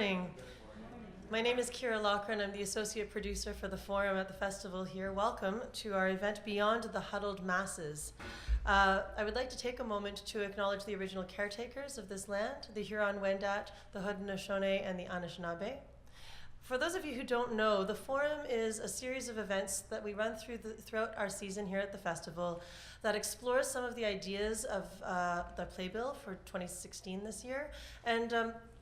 morning. My name is Kira Loughran. I'm the associate producer for the forum at the festival here. Welcome to our event Beyond the Huddled Masses. I would like to take a moment to acknowledge the original caretakers of this land, the Huron-Wendat, the Haudenosaunee, and the Anishinaabe. For those of you who don't know, the Forum is a series of events that we run throughout our season here at the festival that explores some of the ideas of the playbill for 2016 this year and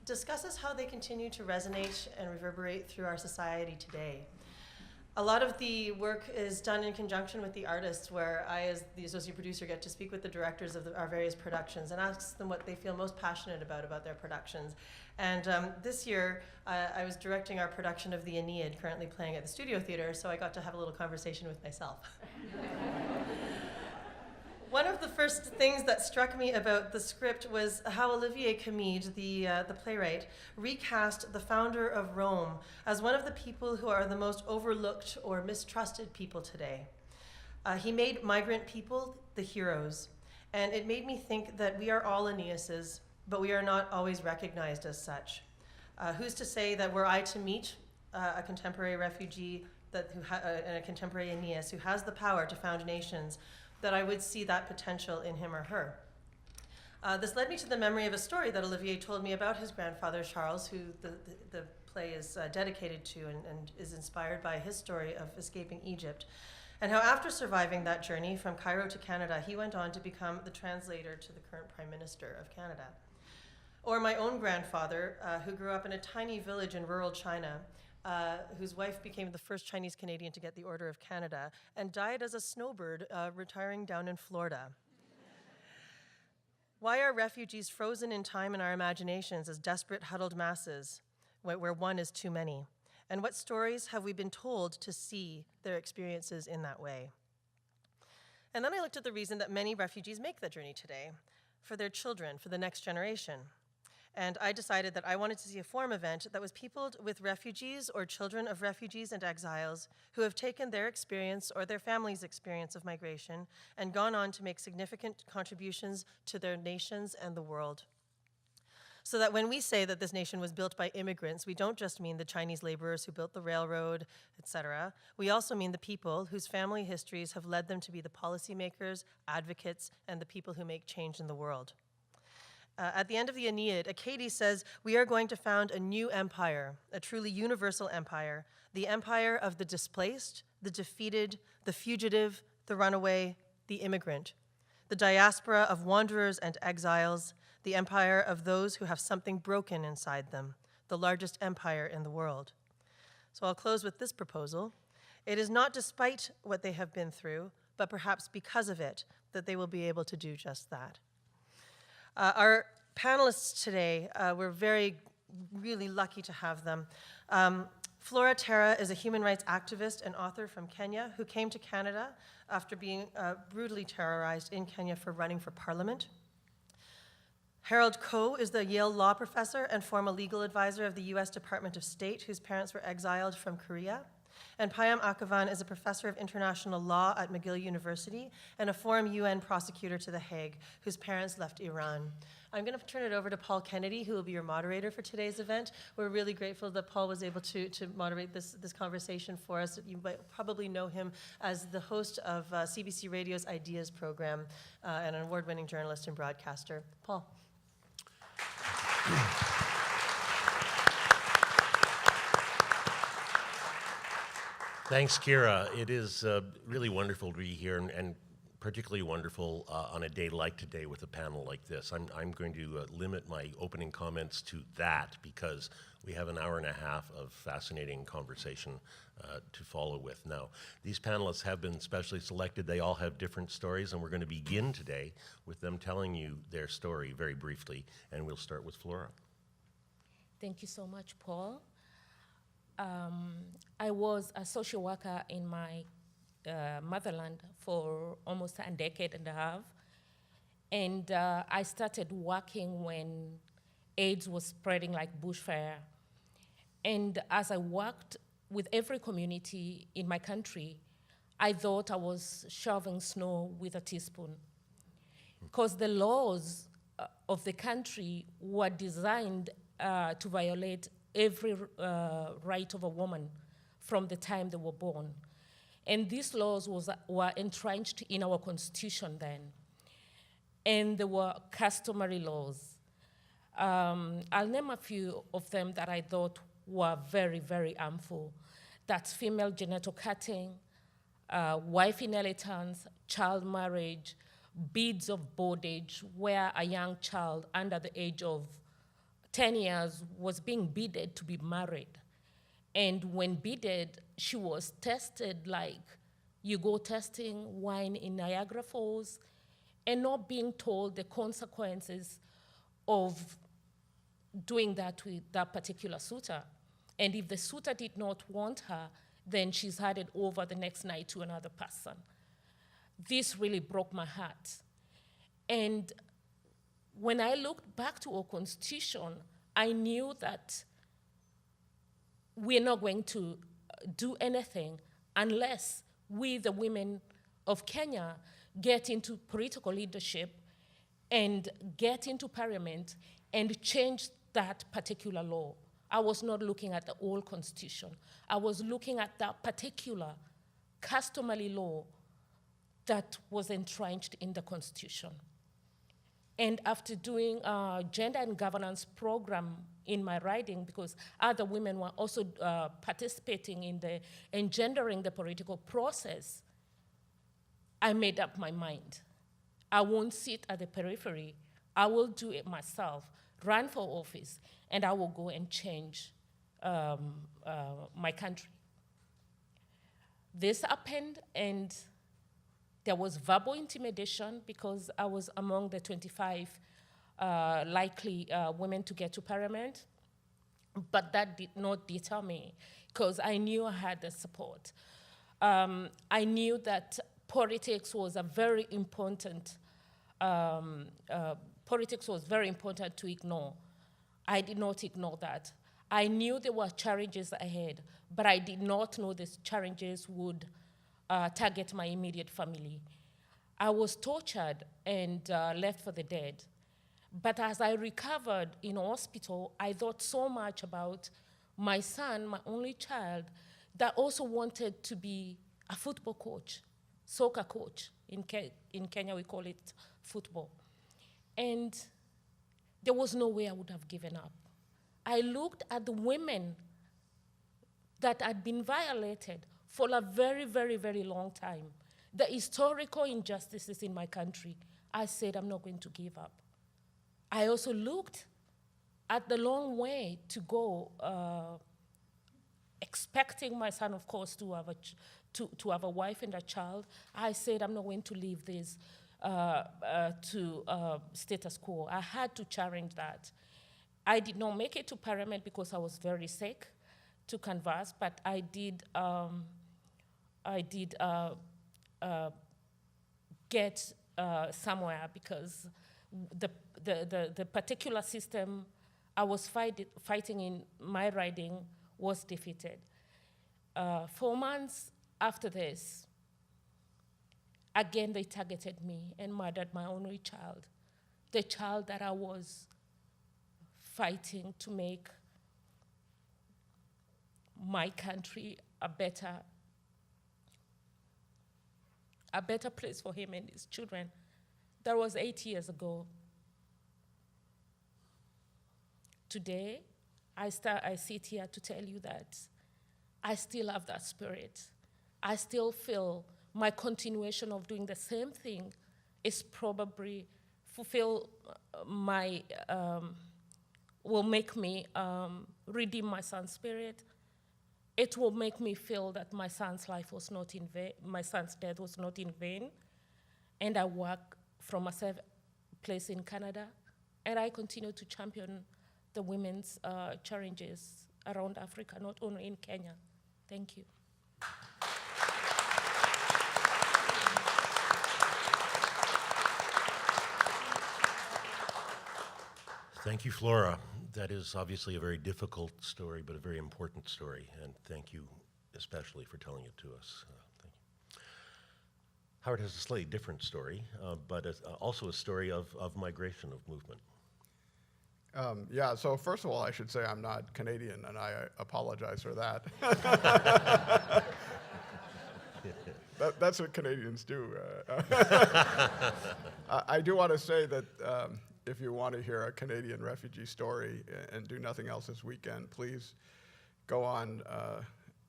discusses how they continue to resonate and reverberate through our society today. A lot of the work is done in conjunction with the artists, where I, as the associate producer, get to speak with the directors of our various productions and ask them what they feel most passionate about their productions. And this year, I was directing our production of the Aeneid, currently playing at the Studio Theatre, so I got to have a little conversation with myself. One of the first things that struck me about the script was how Olivier Camide, the playwright, recast the founder of Rome as one of the people who are the most overlooked or mistrusted people today. He made migrant people the heroes, and it made me think that we are all Aeneases, but we are not always recognized as such. Who's to say that were I to meet a contemporary refugee and a contemporary Aeneas who has the power to found nations, that I would see that potential in him or her. This led me to the memory of a story that Olivier told me about his grandfather, Charles, who the play is dedicated to and is inspired by his story of escaping Egypt, and how after surviving that journey from Cairo to Canada, he went on to become the translator to the current Prime Minister of Canada. Or my own grandfather, who grew up in a tiny village in rural China, whose wife became the first Chinese Canadian to get the Order of Canada and died as a snowbird retiring down in Florida. Why are refugees frozen in time in our imaginations as desperate huddled masses where one is too many? And what stories have we been told to see their experiences in that way? And then I looked at the reason that many refugees make the journey today: for their children, for the next generation. And I decided that I wanted to see a forum event that was peopled with refugees or children of refugees and exiles who have taken their experience or their family's experience of migration and gone on to make significant contributions to their nations and the world. So that when we say that this nation was built by immigrants, we don't just mean the Chinese laborers who built the railroad, etc. We also mean the people whose family histories have led them to be the policymakers, advocates, and the people who make change in the world. At the end of the Aeneid, Acadi says, we are going to found a new empire, a truly universal empire, the empire of the displaced, the defeated, the fugitive, the runaway, the immigrant, the diaspora of wanderers and exiles, the empire of those who have something broken inside them, the largest empire in the world. So I'll close with this proposal. It is not despite what they have been through, but perhaps because of it, that they will be able to do just that. Our panelists today, we're really lucky to have them. Flora Tara is a human rights activist and author from Kenya who came to Canada after being brutally terrorized in Kenya for running for parliament. Harold Koh is the Yale law professor and former legal advisor of the US Department of State, whose parents were exiled from Korea. And Payam Akavan is a professor of international law at McGill University and a Forum UN prosecutor to The Hague, whose parents left Iran. I'm going to turn it over to Paul Kennedy, who will be your moderator for today's event. We're really grateful that Paul was able to moderate this conversation for us. You might probably know him as the host of CBC Radio's Ideas program and an award-winning journalist and broadcaster. Paul. Thanks, Kira. It is really wonderful to be here, and particularly wonderful on a day like today with a panel like this. I'm going to limit my opening comments to that because we have an hour and a half of fascinating conversation to follow with. Now, these panelists have been specially selected. They all have different stories, and we're going to begin today with them telling you their story very briefly, and we'll start with Flora. Thank you so much, Paul. I was a social worker in my motherland for almost a decade and a half. And I started working when AIDS was spreading like bushfire. And as I worked with every community in my country, I thought I was shoveling snow with a teaspoon. Because the laws of the country were designed to violate every right of a woman from the time they were born. And these laws were entrenched in our constitution then. And there were customary laws. I'll name a few of them that I thought were very, very harmful. That's female genital cutting, wife inheritance, child marriage, beads of bondage, where a young child under the age of 10 years was being bidded to be married. And when bidded, she was tested like you go testing wine in Niagara Falls, and not being told the consequences of doing that with that particular suitor. And if the suitor did not want her, then she's handed over the next night to another person. This really broke my heart. And when I looked back to our constitution, I knew that we're not going to do anything unless we, the women of Kenya, get into political leadership and get into parliament and change that particular law. I was not looking at the whole constitution. I was looking at that particular customary law that was entrenched in the constitution. And after doing a gender and governance program in my riding, because other women were also participating in the engendering the political process, I made up my mind. I won't sit at the periphery. I will do it myself, run for office, and I will go and change my country. This happened, and there was verbal intimidation because I was among the 25 likely women to get to parliament, but that did not deter me because I knew I had the support. I knew that politics was a very important, politics was very important to ignore. I did not ignore that. I knew there were challenges ahead, but I did not know these challenges would target my immediate family. I was tortured and left for the dead. But as I recovered in hospital, I thought so much about my son, my only child, that also wanted to be a football coach, soccer coach. In Kenya, we call it football. And there was no way I would have given up. I looked at the women that had been violated for a very, very, very long time, the historical injustices in my country. I said, I'm not going to give up. I also looked at the long way to go, expecting my son, of course, to have a wife and a child. I said, I'm not going to leave this to status quo. I had to challenge that. I did not make it to parliament because I was very sick to canvass, but I did get somewhere because the particular system I was fighting in my riding was defeated. 4 months after this, again they targeted me and murdered my only child, the child that I was fighting to make my country a better place for him and his children. That was 8 years ago. Today, I sit here to tell you that I still have that spirit. I still feel my continuation of doing the same thing is probably fulfill my, will make me redeem my son's spirit. It will make me feel that my son's life was not in vain, my son's death was not in vain. And I work from a safe place in Canada, and I continue to champion the women's challenges around Africa, not only in Kenya. Thank you. Thank you, Flora. That is obviously a very difficult story, but a very important story, and thank you especially for telling it to us. Thank you. Howard has a slightly different story, but also a story of migration, of movement. Yeah, so first of all, I should say I'm not Canadian, and I apologize for that. That's what Canadians do. I do want to say that if you want to hear a Canadian refugee story and do nothing else this weekend, please go on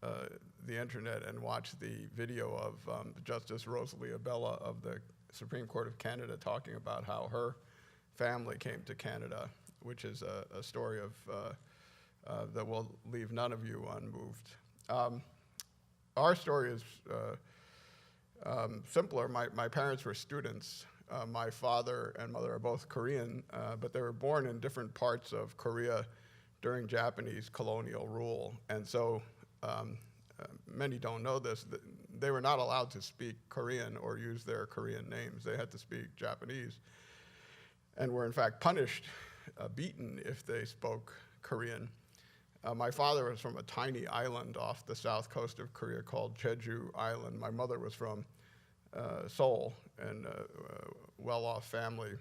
the internet and watch the video of Justice Rosalie Abella of the Supreme Court of Canada talking about how her family came to Canada, which is a story of that will leave none of you unmoved. Our story is simpler. My parents were students. My father and mother are both Korean, but they were born in different parts of Korea during Japanese colonial rule. And so many don't know this. They were not allowed to speak Korean or use their Korean names. They had to speak Japanese and were in fact punished, beaten if they spoke Korean. My father was from a tiny island off the south coast of Korea called Jeju Island. My mother was from Seoul, and a well-off family.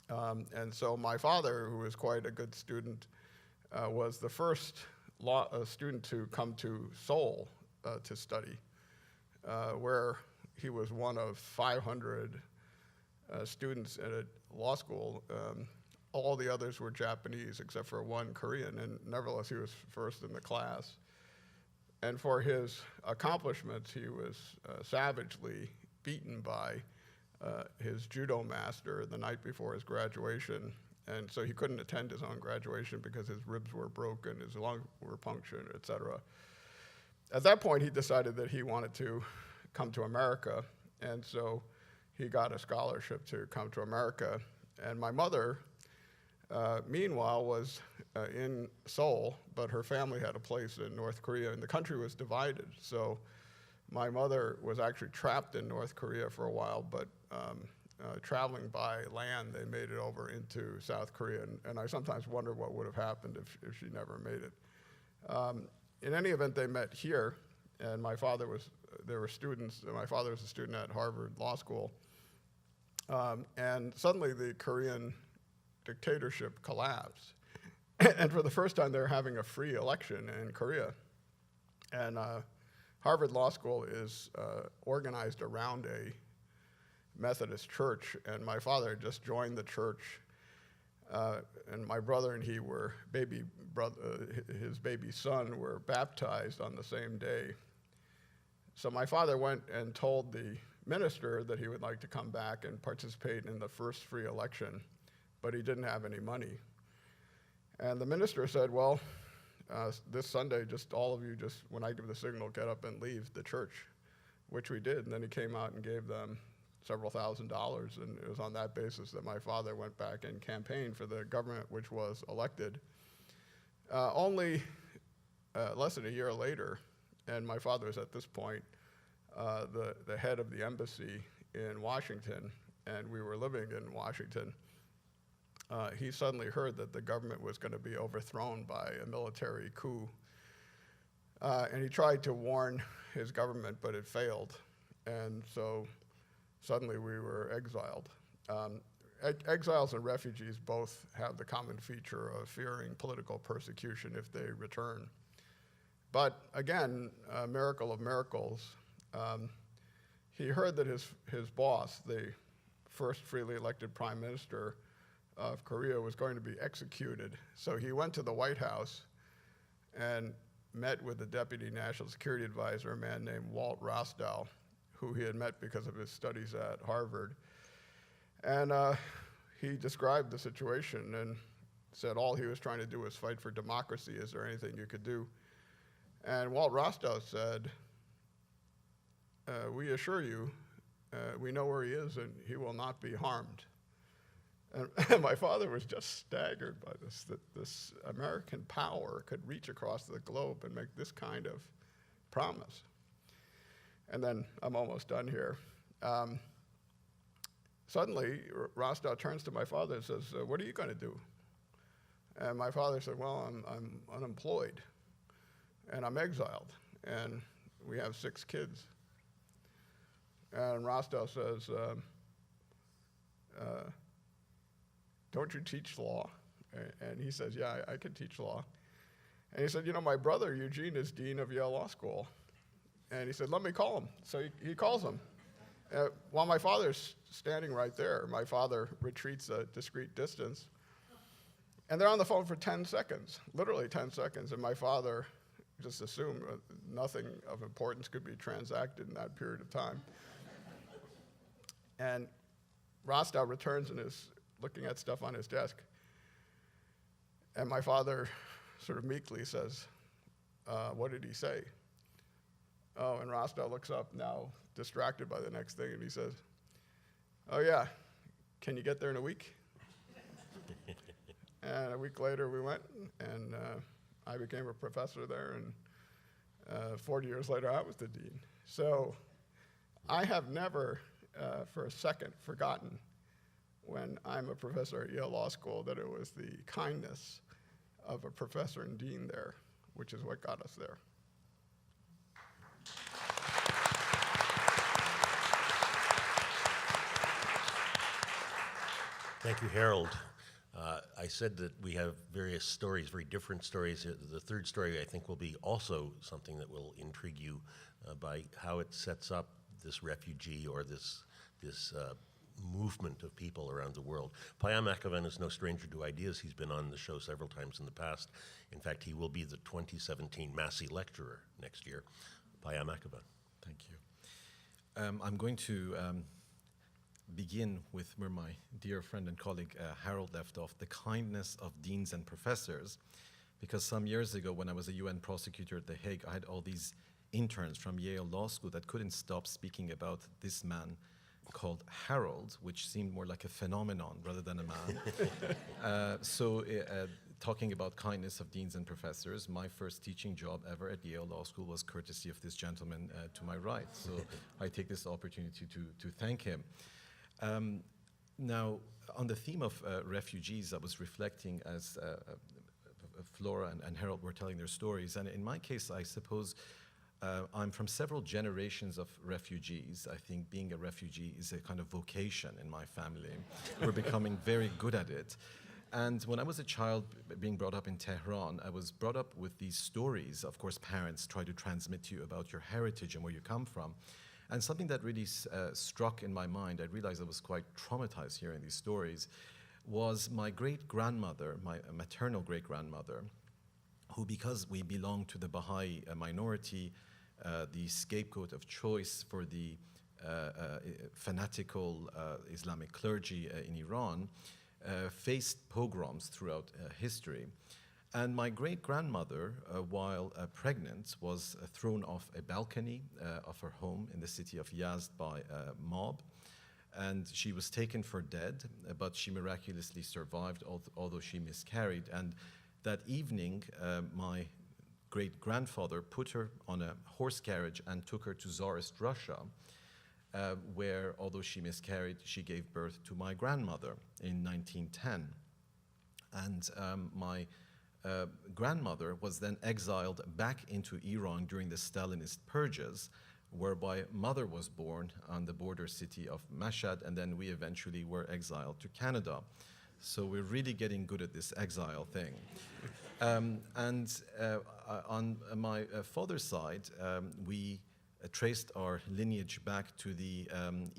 And so my father, who was quite a good student, was the first student to come to Seoul to study, where he was one of 500 students at a law school. All the others were Japanese except for one Korean, and nevertheless he was first in the class. And for his accomplishments, he was savagely beaten by his judo master the night before his graduation. And so he couldn't attend his own graduation because his ribs were broken, his lungs were punctured, et cetera. At that point, he decided that he wanted to come to America, and so he got a scholarship to come to America. And my mother, meanwhile, was in Seoul, but her family had a place in North Korea, and the country was divided. So my mother was actually trapped in North Korea for a while, but traveling by land, they made it over into South Korea, and I sometimes wonder what would have happened if she never made it. In any event, they met here, and there were students, and my father was a student at Harvard Law School, and suddenly the Korean dictatorship collapsed. And for the first time, they're having a free election in Korea. And Harvard Law School is organized around a Methodist church, and my father had just joined the church, and my brother and he were his baby son were baptized on the same day. So my father went and told the minister that he would like to come back and participate in the first free election, but he didn't have any money. And the minister said, well, this Sunday, just all of you, just when I give the signal, get up and leave the church, which we did. And then he came out and gave them several $1,000s, and it was on that basis that my father went back and campaigned for the government, which was elected. Only less than a year later, and my father was at this point the head of the embassy in Washington, and we were living in Washington. He suddenly heard that the government was going to be overthrown by a military coup. And he tried to warn his government, but it failed. And so suddenly we were exiled. Exiles and refugees both have the common feature of fearing political persecution if they return. But again, a miracle of miracles, he heard that his boss, the first freely elected prime minister of Korea, was going to be executed. So he went to the White House and met with the deputy national security advisor, a man named Walt Rostow, who he had met because of his studies at Harvard. And he described the situation and said all he was trying to do was fight for democracy. Is there anything you could do? And Walt Rostow said, we assure you, we know where he is and he will not be harmed. And my father was just staggered by this, that this American power could reach across the globe and make this kind of promise. And then I'm almost done here. Suddenly, Rostow turns to my father and says, what are you going to do? And my father said, well, I'm unemployed, and I'm exiled, and we have 6 kids. And Rostow says, don't you teach law? And he says, yeah, I could teach law. And he said, my brother, Eugene, is dean of Yale Law School. And he said, let me call him. So he calls him. While my father's standing right there, my father retreats a discreet distance. And they're on the phone for 10 seconds, literally 10 seconds. And my father just assumed nothing of importance could be transacted in that period of time. And Rostow returns and is looking at stuff on his desk. And my father sort of meekly says, what did he say? Oh, and Rostow looks up now, distracted by the next thing, and he says, oh yeah, can you get there in a week? And a week later we went, and I became a professor there, and 40 years later I was the dean. So I have never for a second forgotten when I'm a professor at Yale Law School that it was the kindness of a professor and dean there, which is what got us there. Thank you, Harold. I said that we have various stories, very different stories. The third story, I think, will be also something that will intrigue you by how it sets up this refugee or this movement of people around the world. Payam Akhavan is no stranger to ideas. He's been on the show several times in the past. In fact, he will be the 2017 Massey Lecturer next year. Payam Akhavan. Thank you. I'm going to begin with where my dear friend and colleague Harold left off, the kindness of deans and professors, because some years ago when I was a UN prosecutor at The Hague, I had all these interns from Yale Law School that couldn't stop speaking about this man called Harold, which seemed more like a phenomenon rather than a man. Talking about kindness of deans and professors, my first teaching job ever at Yale Law School was courtesy of this gentleman to my right. So I take this opportunity to thank him. Now, on the theme of refugees, I was reflecting as Flora and Harold were telling their stories. And in my case, I suppose I'm from several generations of refugees. I think being a refugee is a kind of vocation in my family. We're becoming very good at it. And when I was a child being brought up in Tehran, I was brought up with these stories. Of course, parents try to transmit to you about your heritage and where you come from. And something that really struck in my mind, I realized I was quite traumatized hearing these stories, was my great-grandmother, my maternal great-grandmother, who, because we belong to the Baha'i minority, the scapegoat of choice for the fanatical Islamic clergy in Iran, faced pogroms throughout history. And my great-grandmother, while pregnant, was thrown off a balcony of her home in the city of Yazd by a mob. And she was taken for dead, but she miraculously survived, although she miscarried. And that evening, my great-grandfather put her on a horse carriage and took her to Tsarist Russia, where, although she miscarried, she gave birth to my grandmother in 1910. And my grandmother was then exiled back into Iran during the Stalinist purges, whereby mother was born on the border city of Mashhad, and then we eventually were exiled to Canada. So we're really getting good at this exile thing. On my father's side, we traced our lineage back to the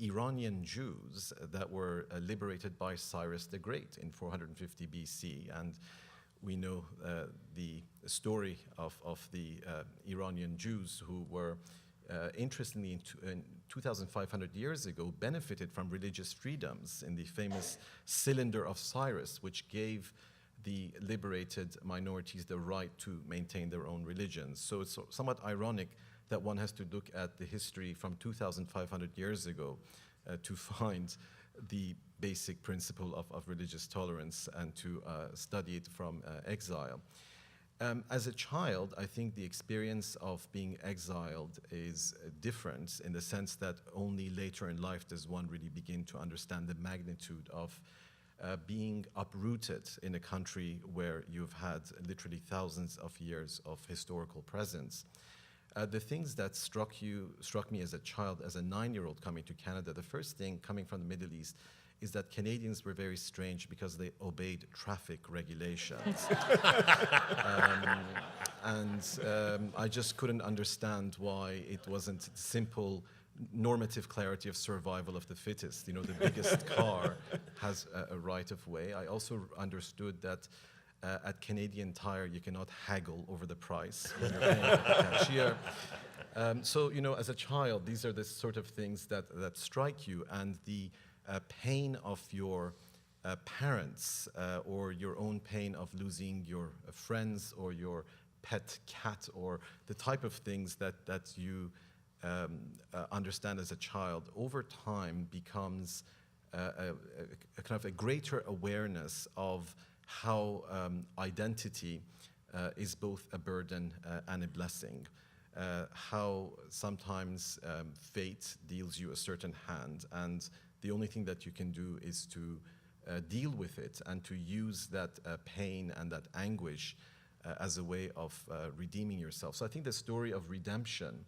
Iranian Jews that were liberated by Cyrus the Great in 450 BC. And we know the story of the Iranian Jews who were, interestingly, in 2,500 years ago, benefited from religious freedoms in the famous Cylinder of Cyrus, which gave the liberated minorities the right to maintain their own religions. So it's somewhat ironic that one has to look at the history from 2,500 years ago to find the basic principle of religious tolerance and to study it from exile. As a child, I think the experience of being exiled is different in the sense that only later in life does one really begin to understand the magnitude of being uprooted in a country where you've had literally thousands of years of historical presence. The things that struck me as a child, as a 9-year-old coming to Canada, the first thing coming from the Middle East is that Canadians were very strange because they obeyed traffic regulations. I just couldn't understand why it wasn't simple normative clarity of survival of the fittest. You know, the biggest car has a right of way. I also understood that at Canadian Tire, you cannot haggle over the price when you're paying at the cashier. So, you know, as a child, these are the sort of things that strike you, and the pain of your parents or your own pain of losing your friends or your pet cat, or the type of things that you understand as a child, over time becomes a kind of a greater awareness of how identity is both a burden and a blessing. How sometimes fate deals you a certain hand, and the only thing that you can do is to deal with it and to use that pain and that anguish as a way of redeeming yourself. So I think the story of redemption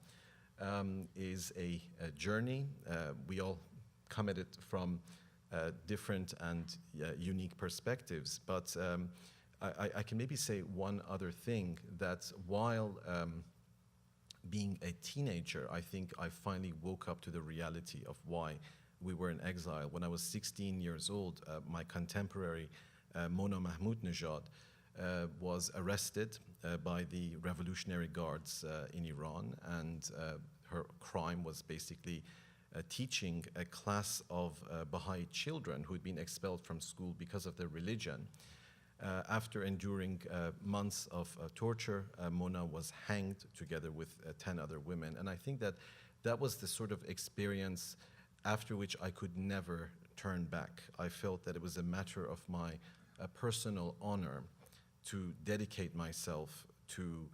is a journey. We all come at it from different and unique perspectives, but I can maybe say one other thing, that while being a teenager, I think I finally woke up to the reality of why we were in exile. When I was 16 years old, my contemporary, Mona Mahmoudnejad, was arrested by the Revolutionary Guards in Iran, and her crime was basically teaching a class of Baha'i children who had been expelled from school because of their religion. After enduring months of torture, Mona was hanged together with 10 other women. And I think that was the sort of experience after which I could never turn back. I felt that it was a matter of my personal honor to dedicate myself to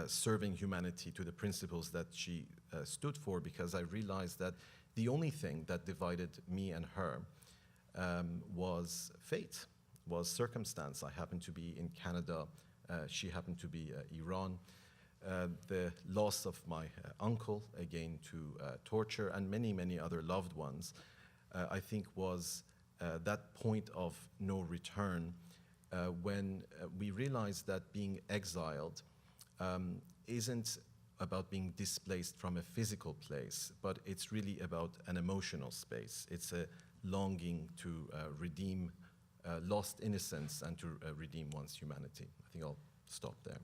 serving humanity, to the principles that she stood for, because I realized that the only thing that divided me and her was fate, was circumstance. I happened to be in Canada, she happened to be Iran. The loss of my uncle, again to torture, and many, many other loved ones, I think was that point of no return when we realized that being exiled isn't about being displaced from a physical place, but it's really about an emotional space. It's a longing to redeem lost innocence and to redeem one's humanity. I think I'll stop there.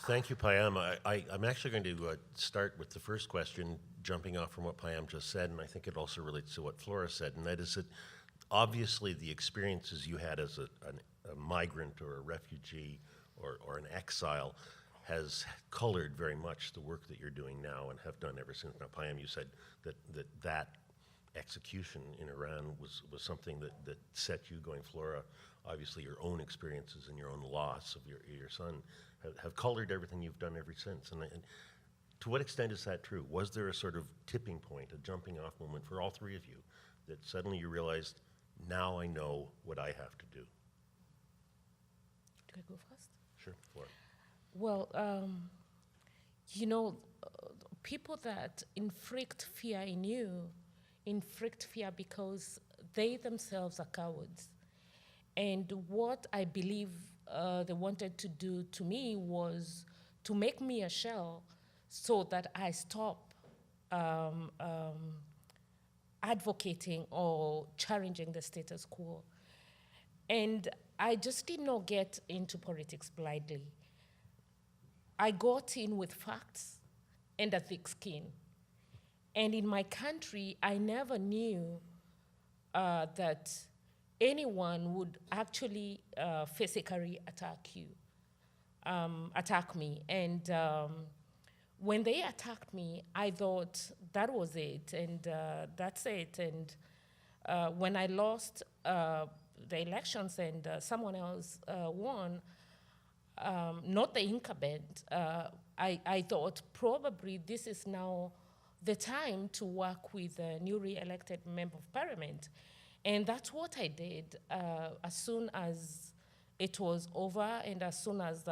Thank you, Payam. I'm actually going to start with the first question, jumping off from what Payam just said, and I think it also relates to what Flora said, and that is that obviously the experiences you had as a migrant or a refugee or an exile has colored very much the work that you're doing now and have done ever since. Now, Payam, you said that execution in Iran was something that set you going. Flora, obviously your own experiences and your own loss of your son have colored everything you've done ever since. And to what extent is that true? Was there a sort of tipping point, a jumping off moment for all three of you, that suddenly you realized, now I know what I have to do? Do I go first? Sure, Flora. Well, you know, people that inflict fear in you, inflict fear because they themselves are cowards. And what I believe they wanted to do to me was to make me a shell so that I stop advocating or challenging the status quo. And I just did not get into politics blindly. I got in with facts and a thick skin. And in my country, I never knew that anyone would actually physically attack me. And when they attacked me, I thought that was it, and that's it. And when I lost the elections and someone else won, not the incumbent, I thought probably this is now the time to work with a newly elected member of parliament. And that's what I did as soon as it was over and as soon as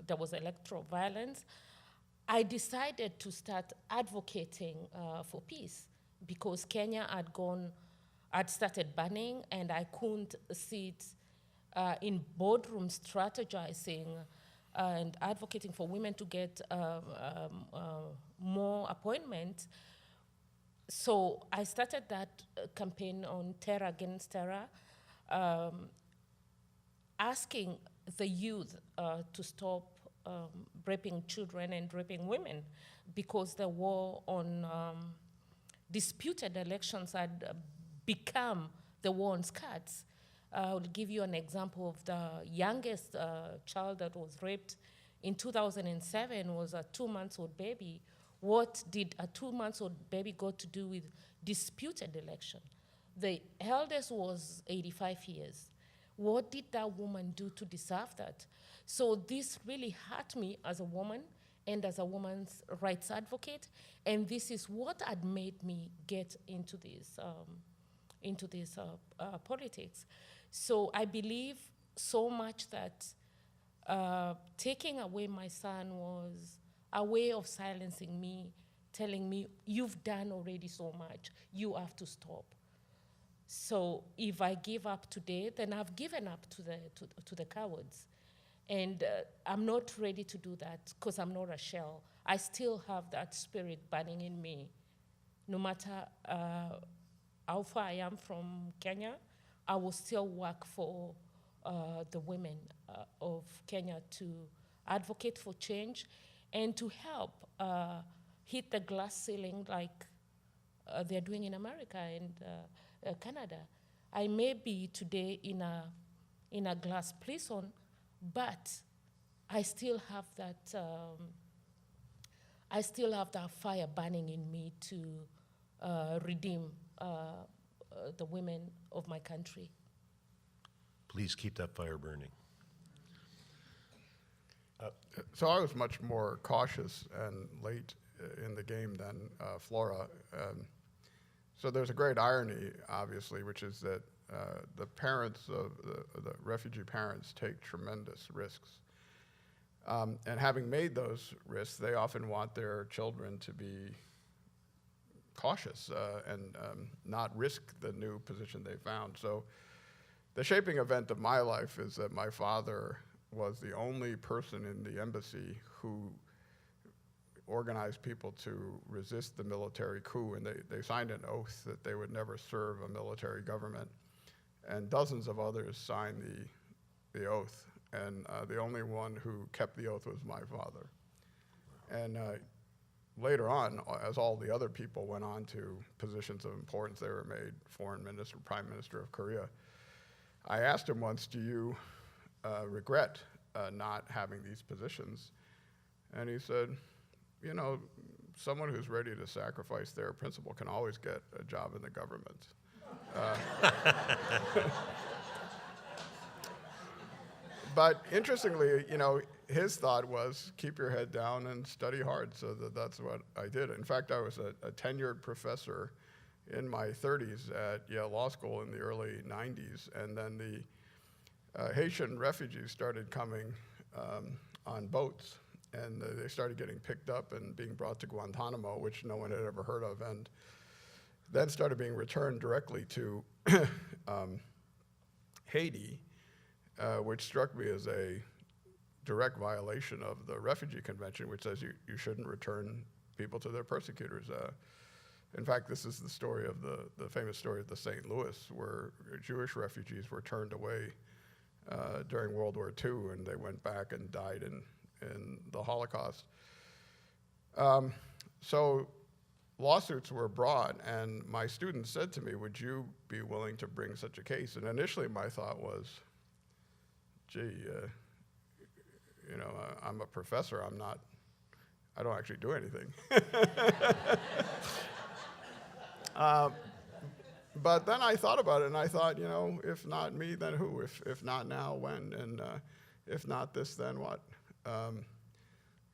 there was electoral violence, I decided to start advocating for peace because Kenya had started banning, and I couldn't sit in boardrooms strategizing and advocating for women to get more appointments. So I started that campaign on Terror Against Terror, asking the youth to stop raping children and raping women, because the war on disputed elections had become the war on skirts. I'll give you an example of the youngest child that was raped in 2007 was a 2-month-old baby. What did a 2-month-old baby got to do with disputed election? The eldest was 85 years. What did that woman do to deserve that? So this really hurt me as a woman and as a woman's rights advocate, and this is what had made me get into this politics. So I believe so much that taking away my son was a way of silencing me, telling me, you've done already so much, you have to stop. So if I give up today, then I've given up to the cowards. And I'm not ready to do that because I'm not a shell. I still have that spirit burning in me. No matter how far I am from Kenya, I will still work for the women of Kenya to advocate for change and to help hit the glass ceiling like they're doing in America and Canada. I may be today in a glass prison, but I still have that. I still have that fire burning in me to redeem the women of my country. Please keep that fire burning. So I was much more cautious and late in the game than Flora. So there's a great irony, obviously, which is that the parents of the refugee parents take tremendous risks. And having made those risks, they often want their children to be cautious and not risk the new position they found. So the shaping event of my life is that my father was the only person in the embassy who organized people to resist the military coup, and they signed an oath that they would never serve a military government. And dozens of others signed the oath, and the only one who kept the oath was my father. And later on, as all the other people went on to positions of importance, they were made foreign minister, prime minister of Korea. I asked him once, do you regret not having these positions? And he said, you know, someone who's ready to sacrifice their principle can always get a job in the government. But interestingly, you know, his thought was keep your head down and study hard. So that's what I did. In fact, I was a tenured professor in my 30s at Yale Law School in the early 90s. And then the Haitian refugees started coming on boats. And they started getting picked up and being brought to Guantanamo, which no one had ever heard of, and then started being returned directly to Haiti, which struck me as a direct violation of the Refugee Convention, which says you shouldn't return people to their persecutors. In fact, this is the story of the famous story of the St. Louis, where Jewish refugees were turned away during World War II, and they went back and died in the Holocaust. So lawsuits were brought, and my students said to me, would you be willing to bring such a case? And initially my thought was, gee, you know, I'm a professor, I don't actually do anything. But then I thought about it, and I thought, you know, if not me, then who? If not now, when? And if not this, then what?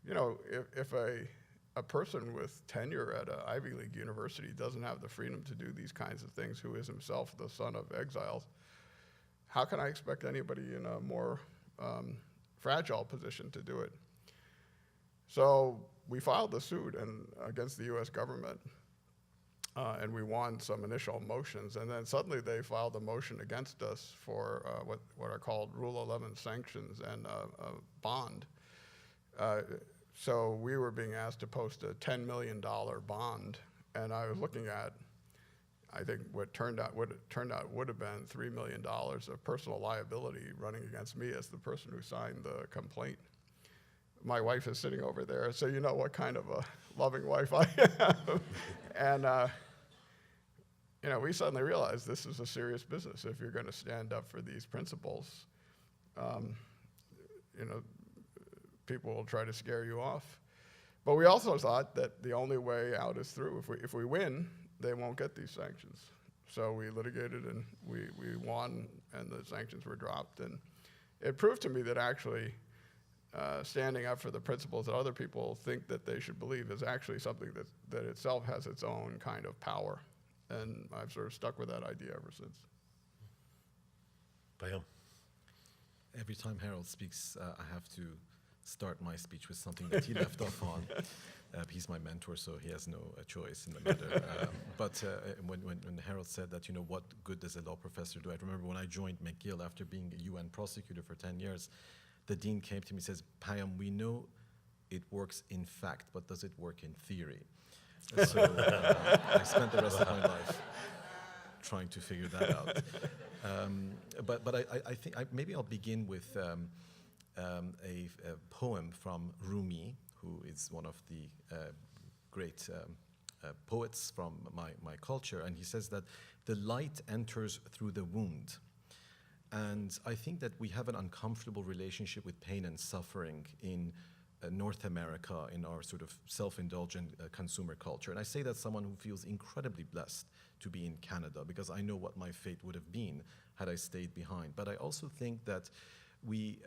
You know, if a person with tenure at an Ivy League university doesn't have the freedom to do these kinds of things, who is himself the son of exiles, how can I expect anybody in a more fragile position to do it. So we filed the suit against the US government, and we won some initial motions, and then suddenly they filed a motion against us for what are called Rule 11 sanctions and a bond. So we were being asked to post a $10 million bond, and I was looking at, I think what turned out would have been $3 million of personal liability running against me as the person who signed the complaint. My wife is sitting over there, so you know what kind of a loving wife I am. And we suddenly realized this is a serious business. If you're going to stand up for these principles, people will try to scare you off. But we also thought that the only way out is through. If we win, they won't get these sanctions. So we litigated and we won, and the sanctions were dropped. And it proved to me that actually standing up for the principles that other people think that they should believe is actually something that itself has its own kind of power. And I've sort of stuck with that idea ever since. Payam. Every time Harold speaks, I have to start my speech with something that he left off on. He's my mentor, so he has no choice in the matter. But when Harold said that, what good does a law professor do? I remember when I joined McGill after being a UN prosecutor for 10 years, the dean came to me and says, Payam, we know it works in fact, but does it work in theory? So I spent the rest of my life trying to figure that out. But I think maybe I'll begin with a poem from Rumi, who is one of the great poets from my culture. And he says that the light enters through the wound. And I think that we have an uncomfortable relationship with pain and suffering in North America, in our sort of self-indulgent consumer culture. And I say that someone who feels incredibly blessed to be in Canada, because I know what my fate would have been had I stayed behind. But I also think that we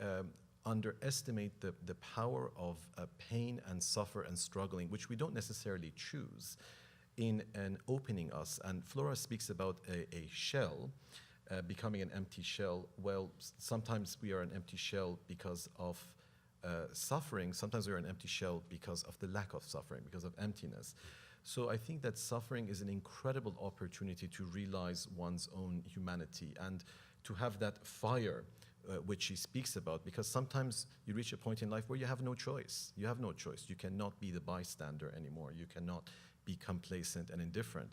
underestimate the power of pain and suffer and struggling, which we don't necessarily choose, in opening us. And Flora speaks about a shell becoming an empty shell. Well, sometimes we are an empty shell because of suffering. Sometimes we're an empty shell because of the lack of suffering, because of emptiness. So I think that suffering is an incredible opportunity to realize one's own humanity and to have that fire which she speaks about, because sometimes you reach a point in life where you have no choice. You have no choice. You cannot be the bystander anymore. You cannot be complacent and indifferent.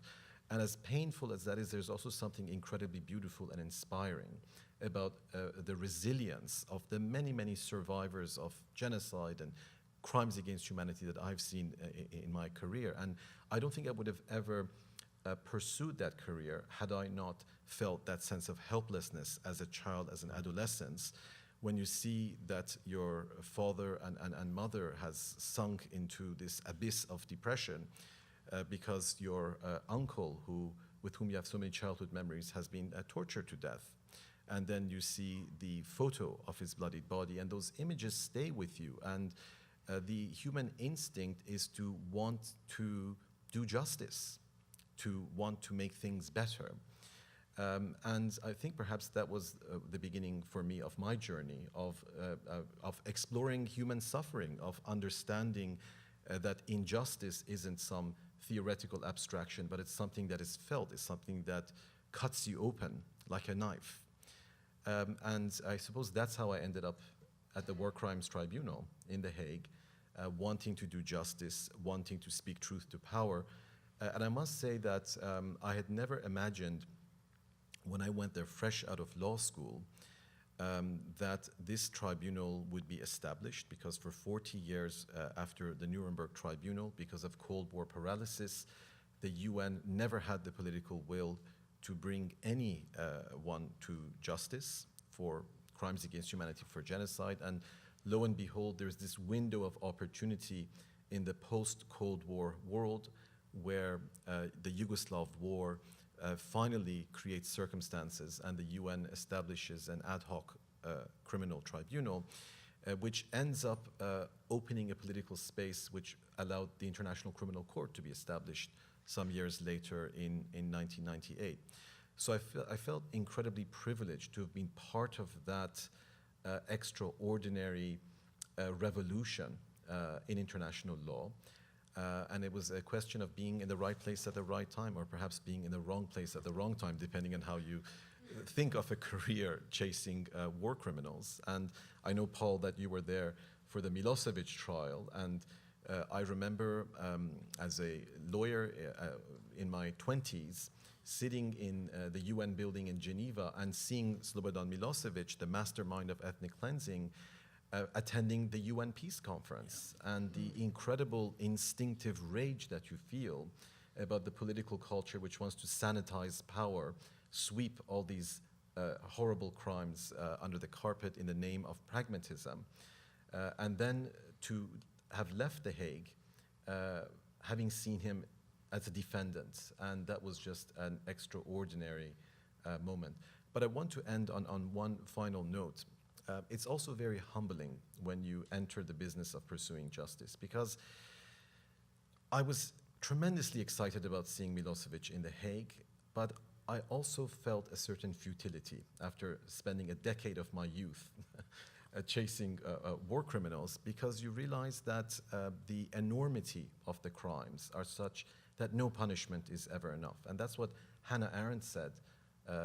And as painful as that is, there's also something incredibly beautiful and inspiring about the resilience of the many, many survivors of genocide and crimes against humanity that I've seen in my career. And I don't think I would have ever pursued that career had I not felt that sense of helplessness as a child, as an adolescent, when you see that your father and mother has sunk into this abyss of depression because your uncle, with whom you have so many childhood memories, has been tortured to death. And then you see the photo of his bloodied body, and those images stay with you. And the human instinct is to want to do justice, to want to make things better. And I think perhaps that was the beginning for me of my journey of exploring human suffering, of understanding that injustice isn't some theoretical abstraction, but it's something that is felt, it's something that cuts you open like a knife. And I suppose that's how I ended up at the War Crimes Tribunal in The Hague, wanting to do justice, wanting to speak truth to power. And I must say that I had never imagined when I went there fresh out of law school that this tribunal would be established, because for 40 years after the Nuremberg Tribunal, because of Cold War paralysis, the UN never had the political will to bring anyone to justice for crimes against humanity, for genocide. And lo and behold, there's this window of opportunity in the post-Cold War world where the Yugoslav war finally creates circumstances, and the UN establishes an ad hoc criminal tribunal, which ends up opening a political space which allowed the International Criminal Court to be established some years later in 1998. So I felt incredibly privileged to have been part of that extraordinary revolution in international law. And it was a question of being in the right place at the right time, or perhaps being in the wrong place at the wrong time, depending on how you think of a career chasing war criminals. And I know, Paul, that you were there for the Milosevic trial, and I remember as a lawyer in my 20s, sitting in the UN building in Geneva and seeing Slobodan Milosevic, the mastermind of ethnic cleansing, attending the UN Peace Conference, and the incredible instinctive rage that you feel about the political culture which wants to sanitize power, sweep all these horrible crimes under the carpet in the name of pragmatism. And then to have left The Hague, having seen him as a defendant, and that was just an extraordinary moment. But I want to end on one final note. It's also very humbling when you enter the business of pursuing justice, because I was tremendously excited about seeing Milosevic in The Hague, but I also felt a certain futility after spending a decade of my youth chasing war criminals, because you realize that the enormity of the crimes are such that no punishment is ever enough. And that's what Hannah Arendt said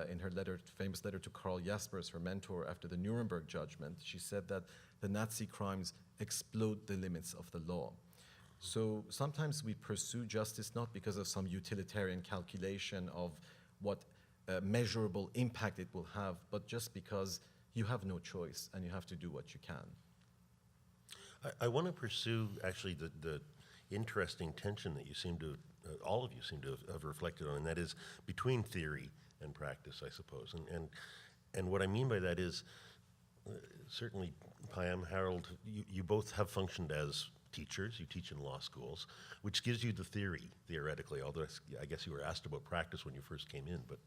in her famous letter to Karl Jaspers, her mentor, after the Nuremberg judgment. She said that the Nazi crimes explode the limits of the law. So sometimes we pursue justice not because of some utilitarian calculation of what measurable impact it will have, but just because you have no choice and you have to do what you can. I want to pursue actually the interesting tension that you seem to, all of you seem to have reflected on, and that is between theory and practice, I suppose. And what I mean by that is, certainly, Payam, Harold, you both have functioned as teachers. You teach in law schools, which gives you the theory, theoretically, although I guess you were asked about practice when you first came in. But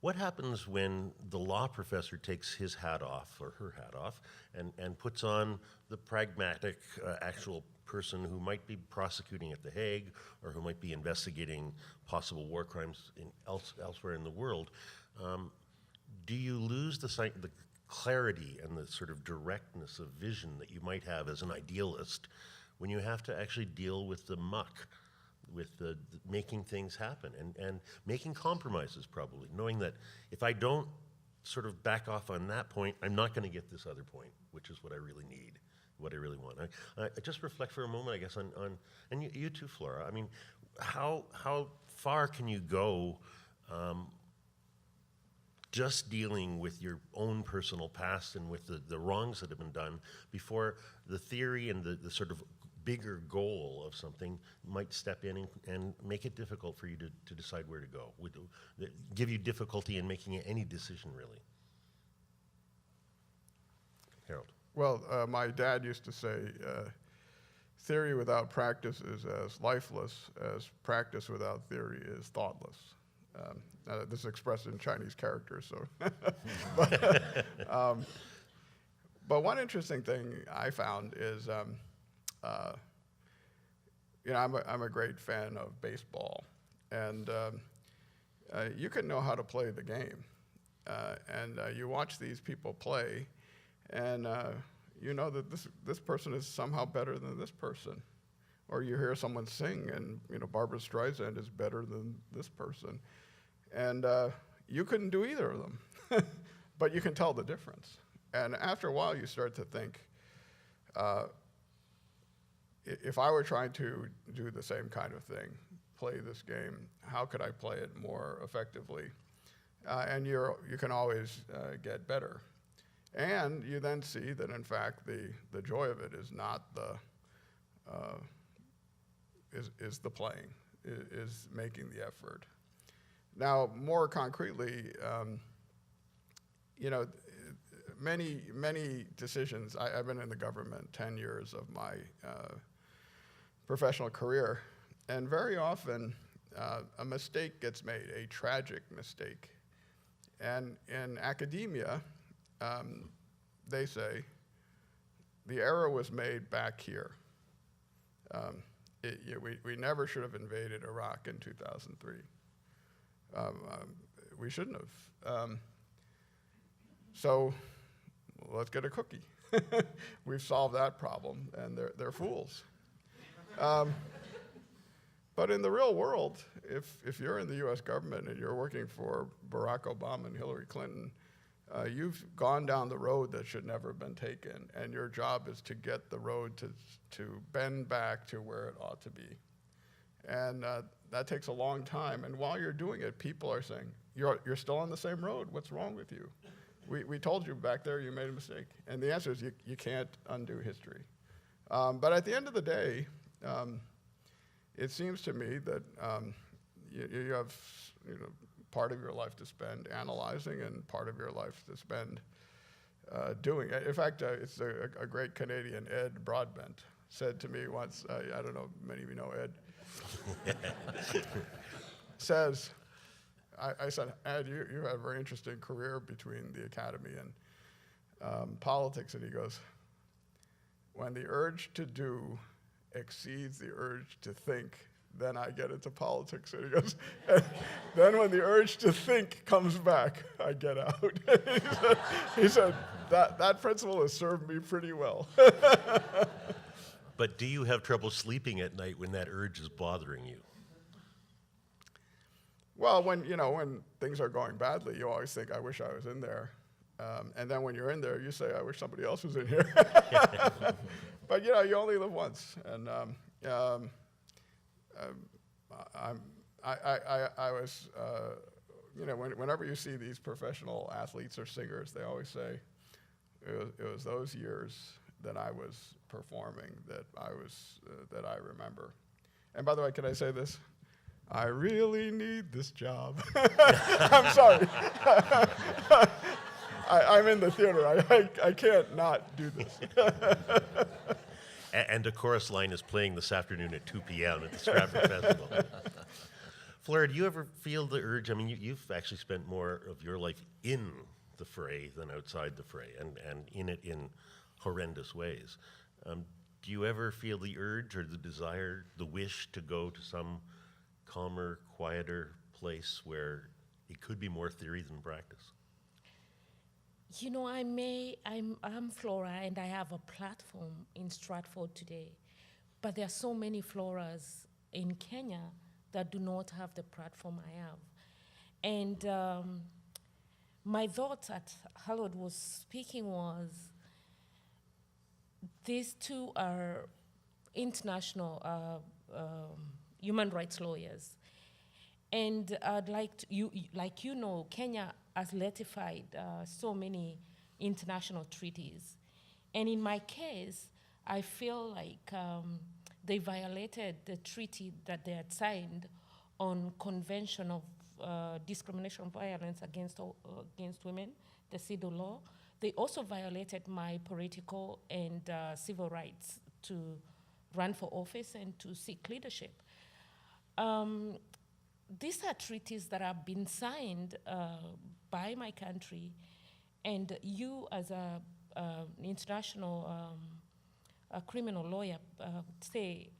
what happens when the law professor takes his hat off, or her hat off, and puts on the pragmatic, actual person who might be prosecuting at The Hague, or who might be investigating possible war crimes elsewhere in the world? Do you lose the clarity and the sort of directness of vision that you might have as an idealist when you have to actually deal with the muck, with the making things happen and making compromises, probably, knowing that if I don't sort of back off on that point, I'm not going to get this other point, which is what I really need, what I really want. I just reflect for a moment, I guess, on and you too, Flora. I mean, how far can you go just dealing with your own personal past and with the wrongs that have been done before the theory and the sort of bigger goal of something might step in and make it difficult for you to decide where to go, give you difficulty in making any decision, really? Harold. Well, my dad used to say, theory without practice is as lifeless as practice without theory is thoughtless. This is expressed in Chinese characters, so. But one interesting thing I found is, I'm a great fan of baseball, and you can know how to play the game, and you watch these people play, and you know that this person is somehow better than this person, or you hear someone sing, and Barbra Streisand is better than this person, and you couldn't do either of them, but you can tell the difference. And after a while, you start to think, if I were trying to do the same kind of thing, play this game, how could I play it more effectively? And you can always get better. And you then see that, in fact, the joy of it is not is the playing, is making the effort. Now, more concretely, many decisions. I've been in the government 10 years of my professional career, and very often a mistake gets made, a tragic mistake. And in academia, they say, the error was made back here. We never should have invaded Iraq in 2003. We shouldn't have. So well, let's get a cookie. We've solved that problem, and they're fools. But in the real world, if you're in the US government and you're working for Barack Obama and Hillary Clinton, you've gone down the road that should never have been taken, and your job is to get the road to bend back to where it ought to be. And that takes a long time, and while you're doing it, people are saying, you're still on the same road, what's wrong with you? We told you back there you made a mistake. And the answer is you can't undo history. But at the end of the day, it seems to me that you have part of your life to spend analyzing and part of your life to spend doing. In fact, it's a great Canadian, Ed Broadbent, said to me once, I don't know, many of you know Ed, says, I said, Ed, you had a very interesting career between the academy and politics, and he goes, when the urge to do exceeds the urge to think, then I get into politics. And he goes, and then when the urge to think comes back, I get out. he said that principle has served me pretty well. But do you have trouble sleeping at night when that urge is bothering you? Well, when things are going badly, you always think, I wish I was in there. And then when you're in there, you say, I wish somebody else was in here. But you only live once, and I was, whenever you see these professional athletes or singers, they always say, it was those years that I was performing that I remember. And by the way, can I say this? I really need this job. I'm sorry. I'm in the theater. I can't not do this. And a chorus line is playing this afternoon at 2 p.m. at the Stratford Festival. Flora, do you ever feel the urge? I mean, you've actually spent more of your life in the fray than outside the fray, and in it in horrendous ways. Do you ever feel the urge or the desire, the wish to go to some calmer, quieter place where it could be more theory than practice? I'm Flora, and I have a platform in Stratford today, but there are so many Floras in Kenya that do not have the platform I have. And my thoughts at Harold was speaking was, these two are international human rights lawyers. And I'd like to, Kenya has ratified so many international treaties. And in my case, I feel like they violated the treaty that they had signed on Convention of Discrimination and Violence Against Women, the CEDAW law. They also violated my political and civil rights to run for office and to seek leadership. These are treaties that have been signed by my country, and you as an international criminal lawyer say,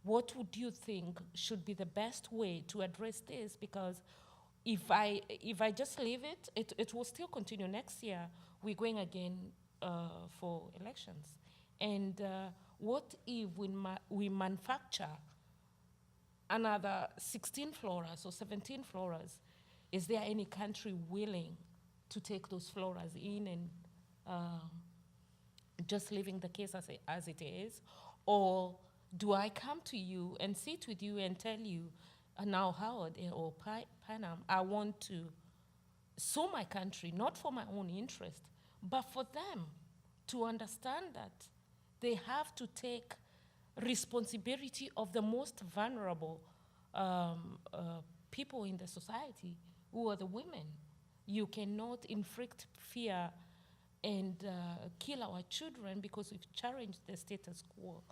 what would you think should be the best way to address this? Because if I just leave it, it will still continue. Next year, we're going again for elections. And what if we manufacture another 16 floras or 17 floras? Is there any country willing to take those floras in and just leaving the case as it is? Or do I come to you and sit with you and tell you, now Howard or Panam, I want to sue my country, not for my own interest, but for them to understand that they have to take responsibility of the most vulnerable people in the society, who are the women. You cannot inflict fear and kill our children because we've challenged the status quo.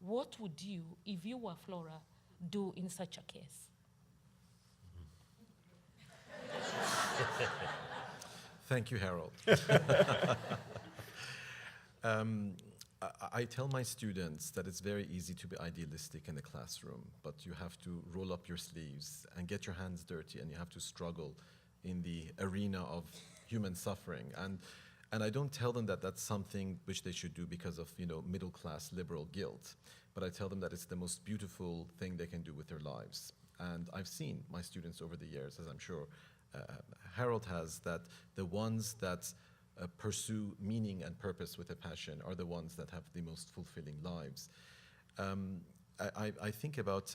What would you, if you were Flora, do in such a case? Thank you, Harold. I tell my students that it's very easy to be idealistic in the classroom, but you have to roll up your sleeves and get your hands dirty, and you have to struggle in the arena of human suffering. And And I don't tell them that that's something which they should do because of, middle-class liberal guilt. But I tell them that it's the most beautiful thing they can do with their lives. And I've seen my students over the years, as I'm sure Harold has, that the ones that pursue meaning and purpose with a passion are the ones that have the most fulfilling lives. I think about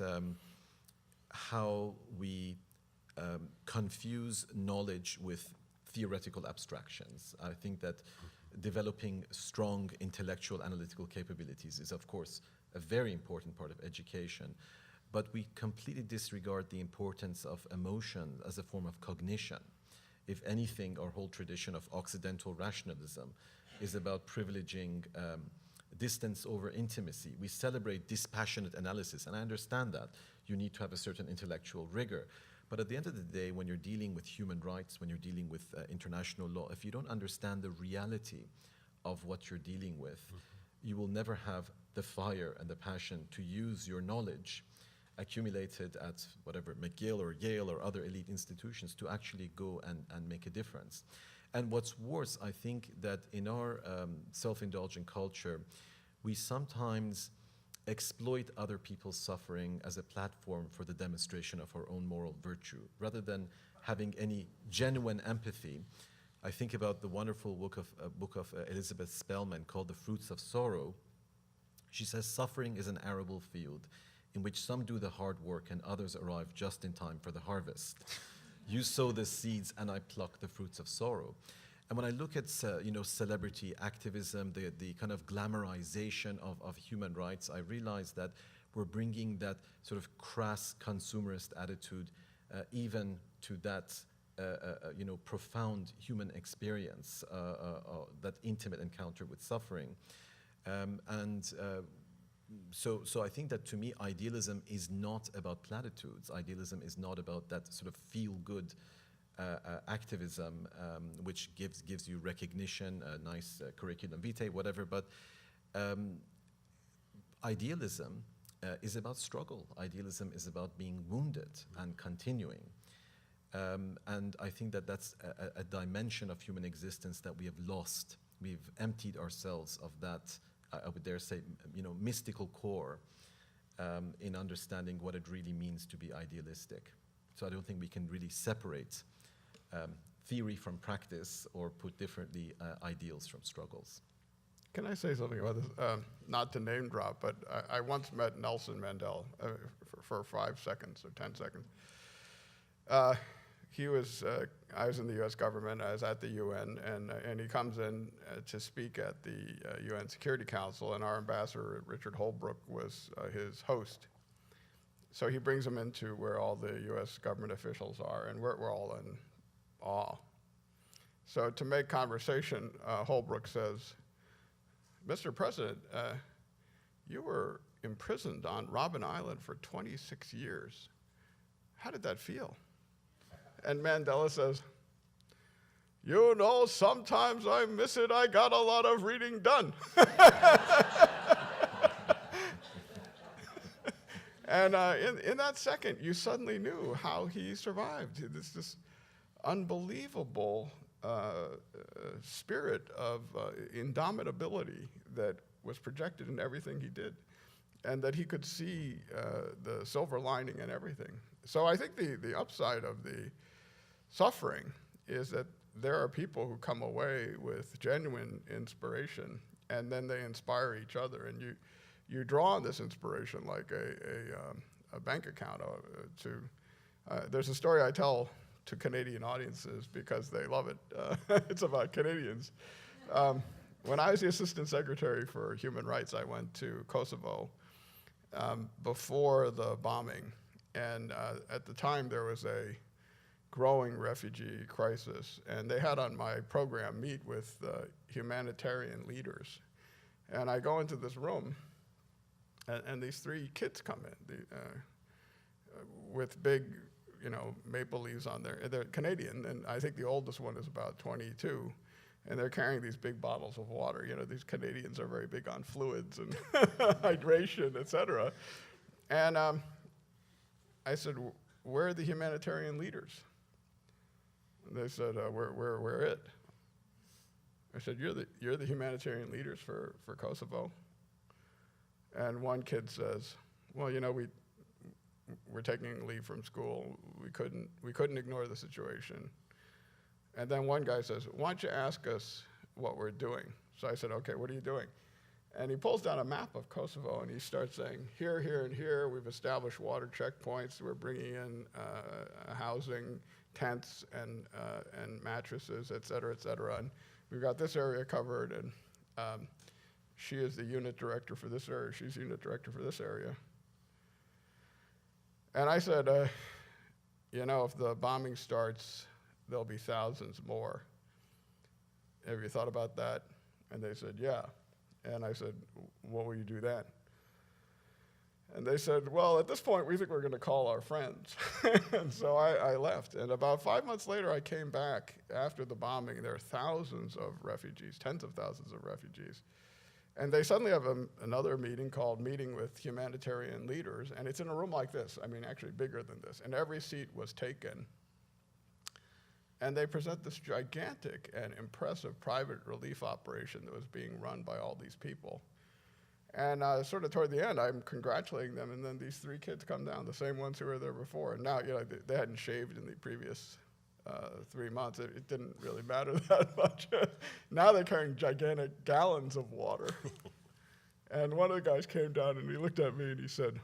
how we confuse knowledge with theoretical abstractions. I think that developing strong intellectual analytical capabilities is, of course, a very important part of education, but we completely disregard the importance of emotion as a form of cognition. If anything, our whole tradition of Occidental rationalism is about privileging distance over intimacy. We celebrate dispassionate analysis, and I understand that. You need to have a certain intellectual rigor. But at the end of the day, when you're dealing with human rights, when you're dealing with international law, if you don't understand the reality of what you're dealing with, you will never have the fire and the passion to use your knowledge accumulated at whatever, McGill or Yale or other elite institutions to actually go and make a difference. And what's worse, I think that in our self-indulgent culture, we sometimes exploit other people's suffering as a platform for the demonstration of our own moral virtue. Rather than having any genuine empathy, I think about the wonderful book of Elizabeth Spellman called The Fruits of Sorrow. She says, suffering is an arable field in which some do the hard work and others arrive just in time for the harvest. You sow the seeds and I pluck the fruits of sorrow. And when I look at celebrity activism, the kind of glamorization of human rights, I realize that we're bringing that sort of crass consumerist attitude even to that profound human experience, that intimate encounter with suffering. So I think that to me, idealism is not about platitudes. Idealism is not about that sort of feel-good activism, which gives you recognition, a nice curriculum vitae, whatever. But idealism is about struggle. Idealism is about being wounded and continuing. And I think that that's a dimension of human existence that we have lost. We've emptied ourselves of that, I would dare say, mystical core in understanding what it really means to be idealistic. So I don't think we can really separate theory from practice, or put differently, ideals from struggles. Can I say something about this? Not to name drop, but I once met Nelson Mandela for 5 seconds or 10 seconds. I was in the U.S. government. I was at the UN, and he comes in to speak at the UN Security Council, and our ambassador, Richard Holbrooke, was his host. So he brings him into where all the U.S. government officials are, and we're all in awe. So to make conversation, Holbrooke says, "Mr. President, you were imprisoned on Robben Island for 26 years. How did that feel?" And Mandela says, "Sometimes I miss it. I got a lot of reading done." And in that second, you suddenly knew how he survived. This unbelievable spirit of indomitability that was projected in everything he did, and that he could see the silver lining in everything. So I think the upside of the suffering is that there are people who come away with genuine inspiration, and then they inspire each other, and you draw on this inspiration like a bank account. There's a story I tell to Canadian audiences because they love it. It's about Canadians. When I was the Assistant Secretary for Human Rights, I went to Kosovo before the bombing. And at the time, there was a growing refugee crisis. And they had on my program meet with humanitarian leaders. And I go into this room, and these 3 kids come in with big, maple leaves on there. They're Canadian, and I think the oldest one is about 22. And they're carrying these big bottles of water. These Canadians are very big on fluids and hydration, et cetera. And I said, "Where are the humanitarian leaders?" And they said, we're it." I said, you're the humanitarian leaders for Kosovo? And one kid says, well, we're taking leave from school. We couldn't ignore the situation. And then one guy says, why don't you ask us what we're doing? So I said, okay, what are you doing? And he pulls down a map of Kosovo and he starts saying, here, here, and here, we've established water checkpoints. We're bringing in housing, tents, and mattresses, et cetera, et cetera. And we've got this area covered, and she is the unit director for this area. She's the unit director for this area. And I said, if the bombing starts, there'll be thousands more. Have you thought about that? And they said, yeah. And I said, what will you do then? And they said, well, at this point, we think we're going to call our friends. And so I left. And about 5 months later, I came back after the bombing. There are thousands of refugees, tens of thousands of refugees. And they suddenly have another meeting called Meeting with Humanitarian Leaders. And it's in a room like this, actually bigger than this. And every seat was taken. And they present this gigantic and impressive private relief operation that was being run by all these people. And sort of toward the end, I'm congratulating them, and then these 3 kids come down, the same ones who were there before. And now, they hadn't shaved in the previous 3 months. It didn't really matter that much. Now they're carrying gigantic gallons of water. And one of the guys came down, and he looked at me, and he said,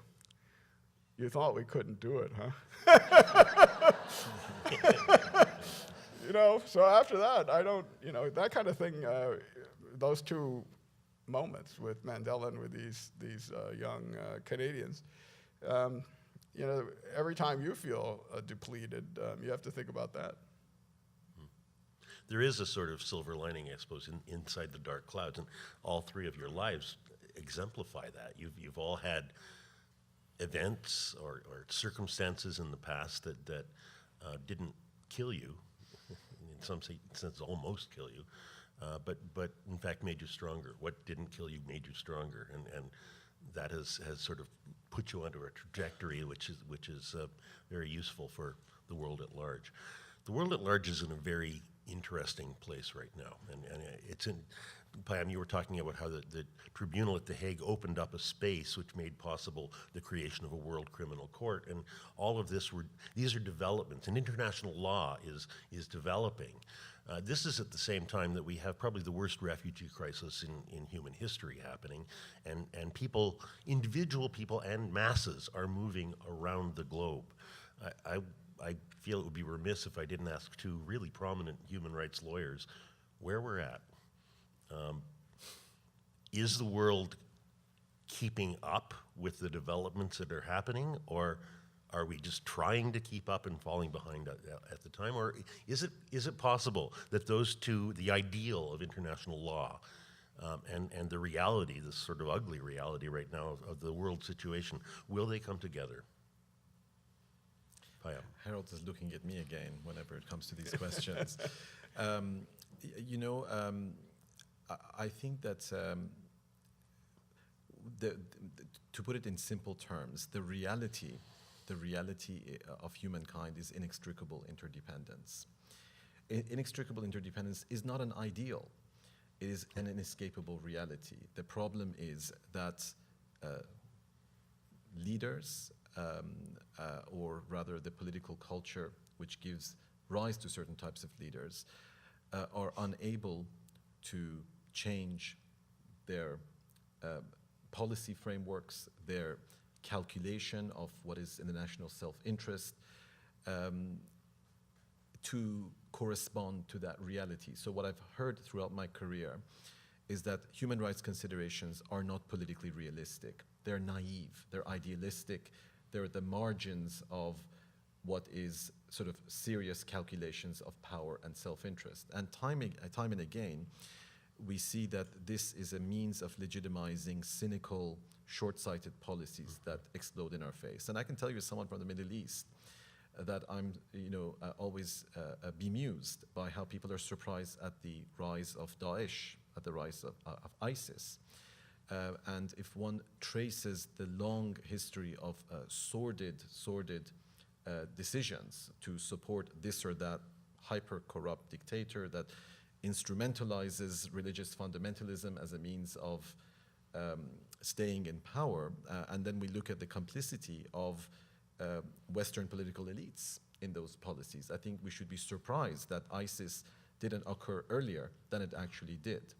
you thought we couldn't do it, huh? So after that, I don't, that kind of thing, those 2 moments with Mandela and with these young Canadians, every time you feel depleted, you have to think about that. There is a sort of silver lining, I suppose, inside the dark clouds, and all 3 of your lives exemplify that. You've all had events or circumstances in the past that didn't kill you, in some sense almost kill you, but in fact made you stronger. What didn't kill you made you stronger, and that has sort of put you onto a trajectory which is very useful for the world at large. The world at large is in a very interesting place right now, and it's in. Payam, you were talking about how the tribunal at The Hague opened up a space which made possible the creation of a world criminal court, and all of these are developments, and international law is developing. This is at the same time that we have probably the worst refugee crisis in human history happening, and people, individual people and masses are moving around the globe. I feel it would be remiss if I didn't ask 2 really prominent human rights lawyers where we're at. Is the world keeping up with the developments that are happening, or are we just trying to keep up and falling behind at the time? Or is it possible that those 2, the ideal of international law and the reality, this sort of ugly reality right now of the world situation, will they come together? Payam. Harold is looking at me again whenever it comes to these questions. I think that to put it in simple terms, the reality of humankind is inextricable interdependence. Inextricable interdependence is not an ideal. It is an inescapable reality. The problem is that leaders, or rather the political culture which gives rise to certain types of leaders, are unable to change their policy frameworks, their calculation of what is in the national self-interest, to correspond to that reality. So what I've heard throughout my career is that human rights considerations are not politically realistic. They're naive, they're idealistic, they're at the margins of what is sort of serious calculations of power and self-interest. And time and again, we see that this is a means of legitimizing cynical, short-sighted policies that explode in our face. And I can tell you as someone from the Middle East that I'm always bemused by how people are surprised at the rise of Daesh, at the rise of ISIS. And if one traces the long history of sordid decisions to support this or that hyper-corrupt dictator that instrumentalizes religious fundamentalism as a means of staying in power, and then we look at the complicity of Western political elites in those policies. I think we should be surprised that ISIS didn't occur earlier than it actually did.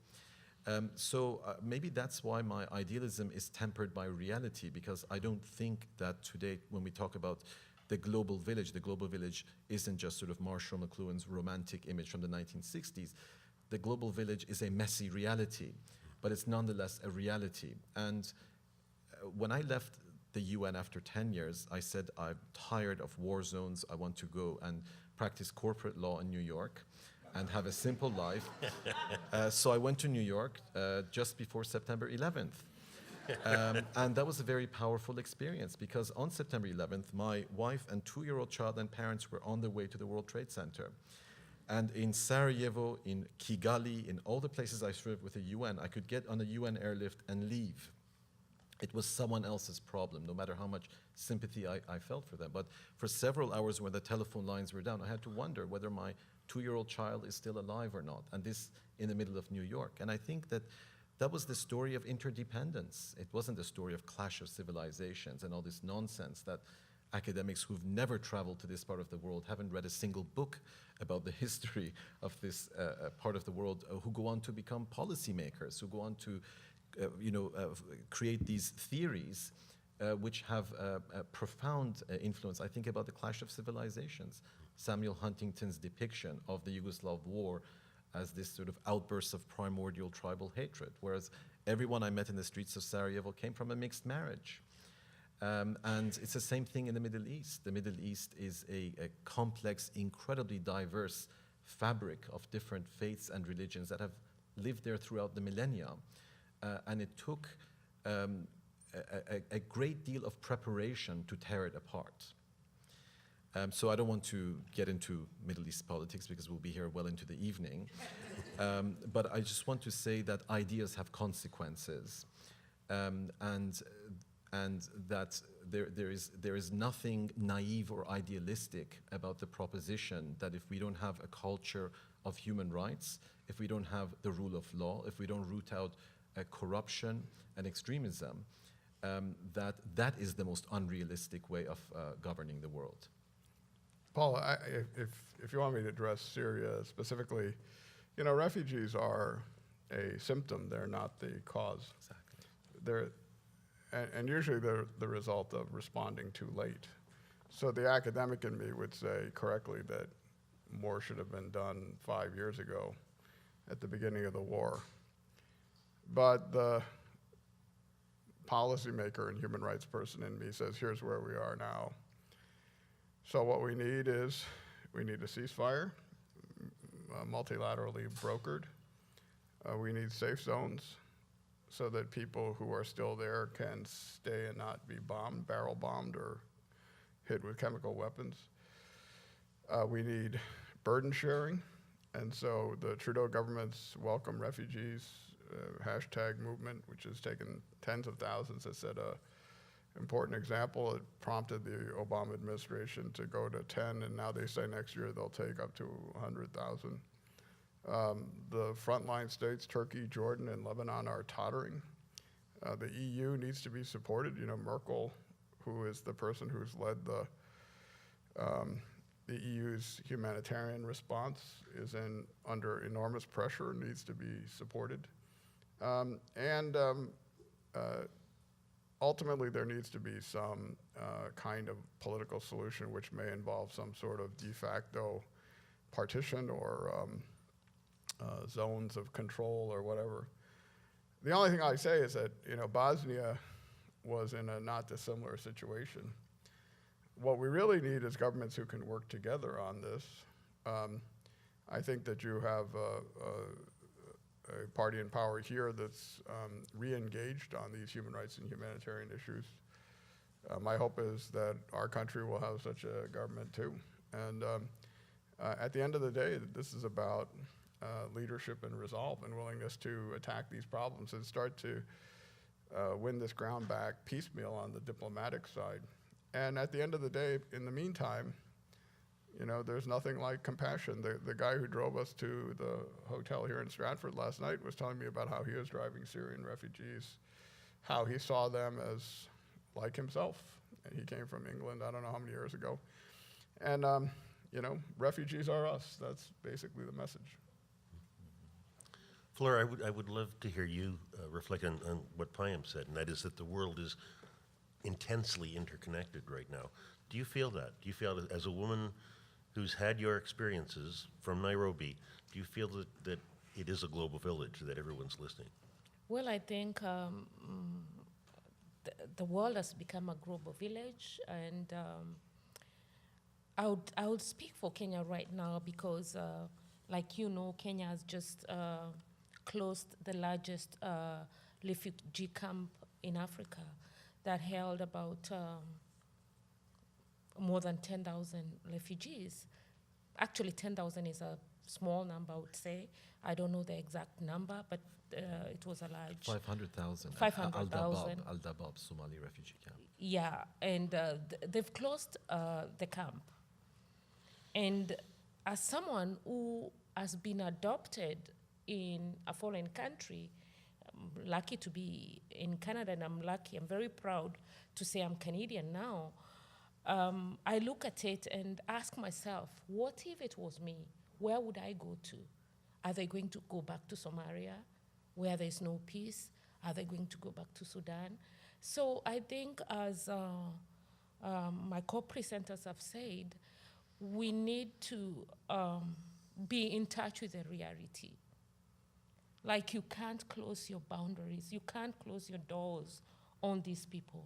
So maybe that's why my idealism is tempered by reality, because I don't think that today, when we talk about the global village isn't just sort of Marshall McLuhan's romantic image from the 1960s. The global village is a messy reality, but it's nonetheless a reality. And when I left the UN after 10 years, I said, I'm tired of war zones. I want to go and practice corporate law in New York and have a simple life. So I went to New York just before September 11th. And that was a very powerful experience, because on September 11th, my wife and 2-year-old child and parents were on their way to the World Trade Center. And in Sarajevo, in Kigali, in all the places I served with the UN, I could get on a UN airlift and leave. It was someone else's problem, no matter how much sympathy I felt for them. But for several hours when the telephone lines were down, I had to wonder whether my 2-year-old child is still alive or not, and this in the middle of New York. And I think that that was the story of interdependence. It wasn't the story of clash of civilizations and all this nonsense that academics who've never traveled to this part of the world, haven't read a single book about the history of this part of the world, who go on to become policymakers, who go on to create these theories which have a profound influence, I think, about the clash of civilizations. Samuel Huntington's depiction of the Yugoslav war as this sort of outburst of primordial tribal hatred, whereas everyone I met in the streets of Sarajevo came from a mixed marriage. And it's the same thing in the Middle East. The Middle East is a complex, incredibly diverse fabric of different faiths and religions that have lived there throughout the millennia. And it took a great deal of preparation to tear it apart. So I don't want to get into Middle East politics because we'll be here well into the evening. But I just want to say that ideas have consequences, and that there is nothing naive or idealistic about the proposition that if we don't have a culture of human rights, if we don't have the rule of law, if we don't root out corruption and extremism, that is the most unrealistic way of governing the world. Paul, if you want me to address Syria specifically, refugees are a symptom. They're not the cause. Exactly. And usually they're the result of responding too late. So the academic in me would say correctly that more should have been done 5 years ago at the beginning of the war. But the policymaker and human rights person in me says, here's where we are now. So what we need is, we need a ceasefire, multilaterally brokered. We need safe zones so that people who are still there can stay and not be bombed, barrel bombed, or hit with chemical weapons. We need burden sharing, and so the Trudeau government's Welcome Refugees hashtag movement, which has taken tens of thousands, has set a important example. It prompted the Obama administration to go to 10, and now they say next year they'll take up to 100,000. The frontline states, Turkey, Jordan, and Lebanon, are tottering. The EU needs to be supported. Merkel, who is the person who's led the EU's humanitarian response, is under enormous pressure, needs to be supported. Ultimately, there needs to be some kind of political solution which may involve some sort of de facto partition or zones of control or whatever. The only thing I say is that Bosnia was in a not dissimilar situation. What we really need is governments who can work together on this. I think that you have a party in power here that's re-engaged on these human rights and humanitarian issues. My hope is that our country will have such a government too. And at the end of the day, this is about leadership and resolve and willingness to attack these problems and start to win this ground back piecemeal on the diplomatic side. And at the end of the day, in the meantime, You know, there's nothing like compassion. The guy who drove us to the hotel here in Stratford last night was telling me about how he was driving Syrian refugees, how he saw them as like himself. And he came from England, I don't know how many years ago. And, you know, refugees are us. That's basically the message. Fleur, I would love to hear you reflect on what Payam said, and that is that the world is intensely interconnected right now. Do you feel that? Do you feel that as a woman who's had your experiences from Nairobi, do you feel that it is a global village, that everyone's listening? Well, I think the world has become a global village, and I would speak for Kenya right now because, like you know, Kenya has just closed the largest refugee camp in Africa that held about more than 10,000 refugees. Actually, 10,000 is a small number, I would say. I don't know the exact number, but it was a large. 500,000. 500,000. Al-Dabab, Somali refugee camp. Yeah, and they've closed the camp. And as someone who has been adopted in a foreign country, I'm lucky to be in Canada, and I'm very proud to say I'm Canadian now. I look at it and ask myself, what if it was me? Where would I go to? Are they going to go back to Somalia, where there's no peace? Are they going to go back to Sudan? So I think, as my co-presenters have said, we need to be in touch with the reality. Like, you can't close your boundaries. You can't close your doors on these people.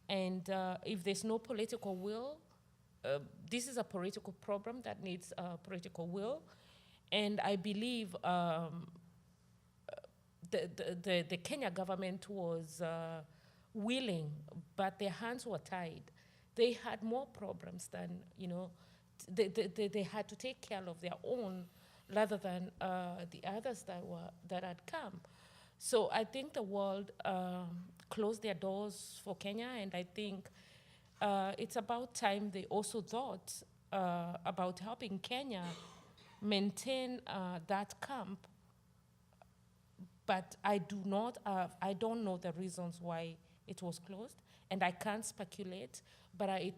And if there's no political will, this is a political problem that needs political will. And I believe the Kenya government was willing, but their hands were tied. They had more problems than, you know, they had to take care of their own rather than the others that had come. So I think the world closed their doors for Kenya, and I think it's about time they also thought about helping Kenya maintain that camp. But I don't know the reasons why it was closed, and I can't speculate. But I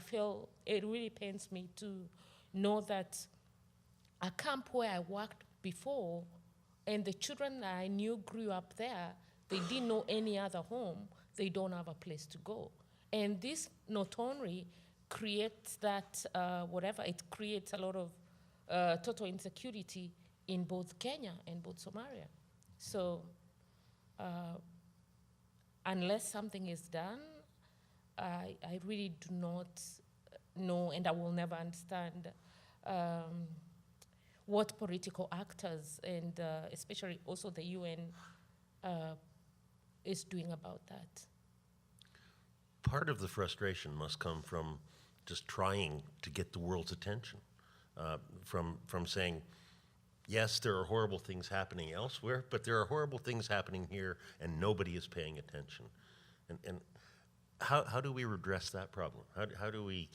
feel it really pains me to know that a camp where I worked before, and the children that I knew grew up there, they didn't know any other home. They don't have a place to go. And this not only creates that, it creates a lot of total insecurity in both Kenya and both Somalia. So unless something is done, I really do not know, and I will never understand what political actors, and especially also the UN, is doing about that. Part of the frustration must come from just trying to get the world's attention, from saying, yes, there are horrible things happening elsewhere, but there are horrible things happening here, and nobody is paying attention. And how do we redress that problem? How do we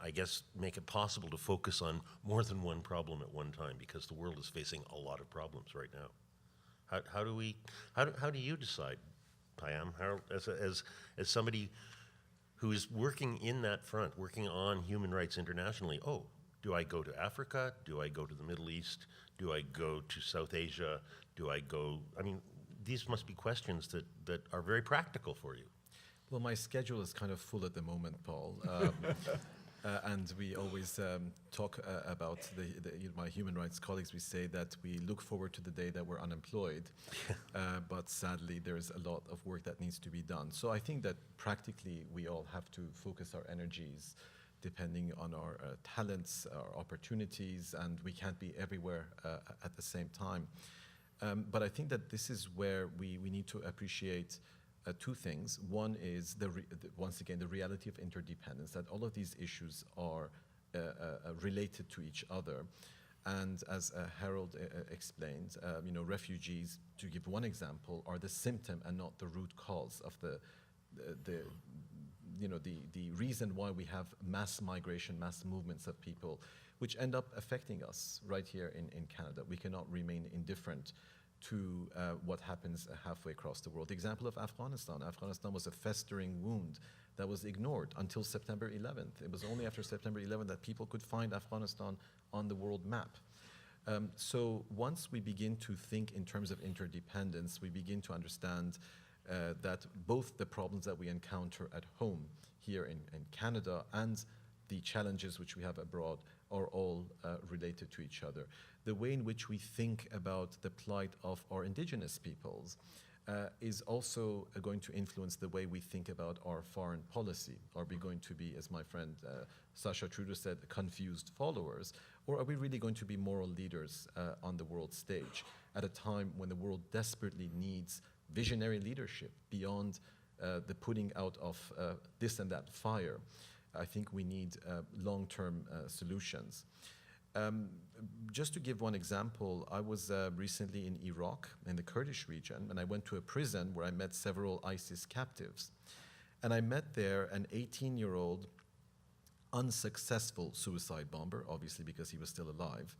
I guess, make it possible to focus on more than one problem at one time, because the world is facing a lot of problems right now? How do you decide, Payam, as somebody who is working in that front, working on human rights internationally? Oh, do I go to Africa? Do I go to the Middle East? Do I go to South Asia? I mean, these must be questions that are very practical for you. Well, my schedule is kind of full at the moment, Paul. And we always talk about my human rights colleagues. We say that we look forward to the day that we're unemployed, but sadly there's a lot of work that needs to be done. So I think that practically we all have to focus our energies depending on our talents, our opportunities, and we can't be everywhere at the same time. But I think that this is where we need to appreciate two things. One is, once again, the reality of interdependence, that all of these issues are related to each other. And as Harold explained, refugees, to give one example, are the symptom and not the root cause of the reason why we have mass migration, mass movements of people, which end up affecting us right here in Canada. We cannot remain indifferent to what happens halfway across the world. The example of Afghanistan. Afghanistan was a festering wound that was ignored until September 11th. It was only after September 11th that people could find Afghanistan on the world map. So once we begin to think in terms of interdependence, we begin to understand that both the problems that we encounter at home here in Canada and the challenges which we have abroad are all related to each other. The way in which we think about the plight of our indigenous peoples is also going to influence the way we think about our foreign policy. Are we going to be, as my friend Sacha Trudeau said, confused followers, or are we really going to be moral leaders on the world stage at a time when the world desperately needs visionary leadership beyond the putting out of this and that fire? I think we need long-term solutions. Just to give one example, I was recently in Iraq, in the Kurdish region, and I went to a prison where I met several ISIS captives. And I met there an 18-year-old unsuccessful suicide bomber, obviously because he was still alive.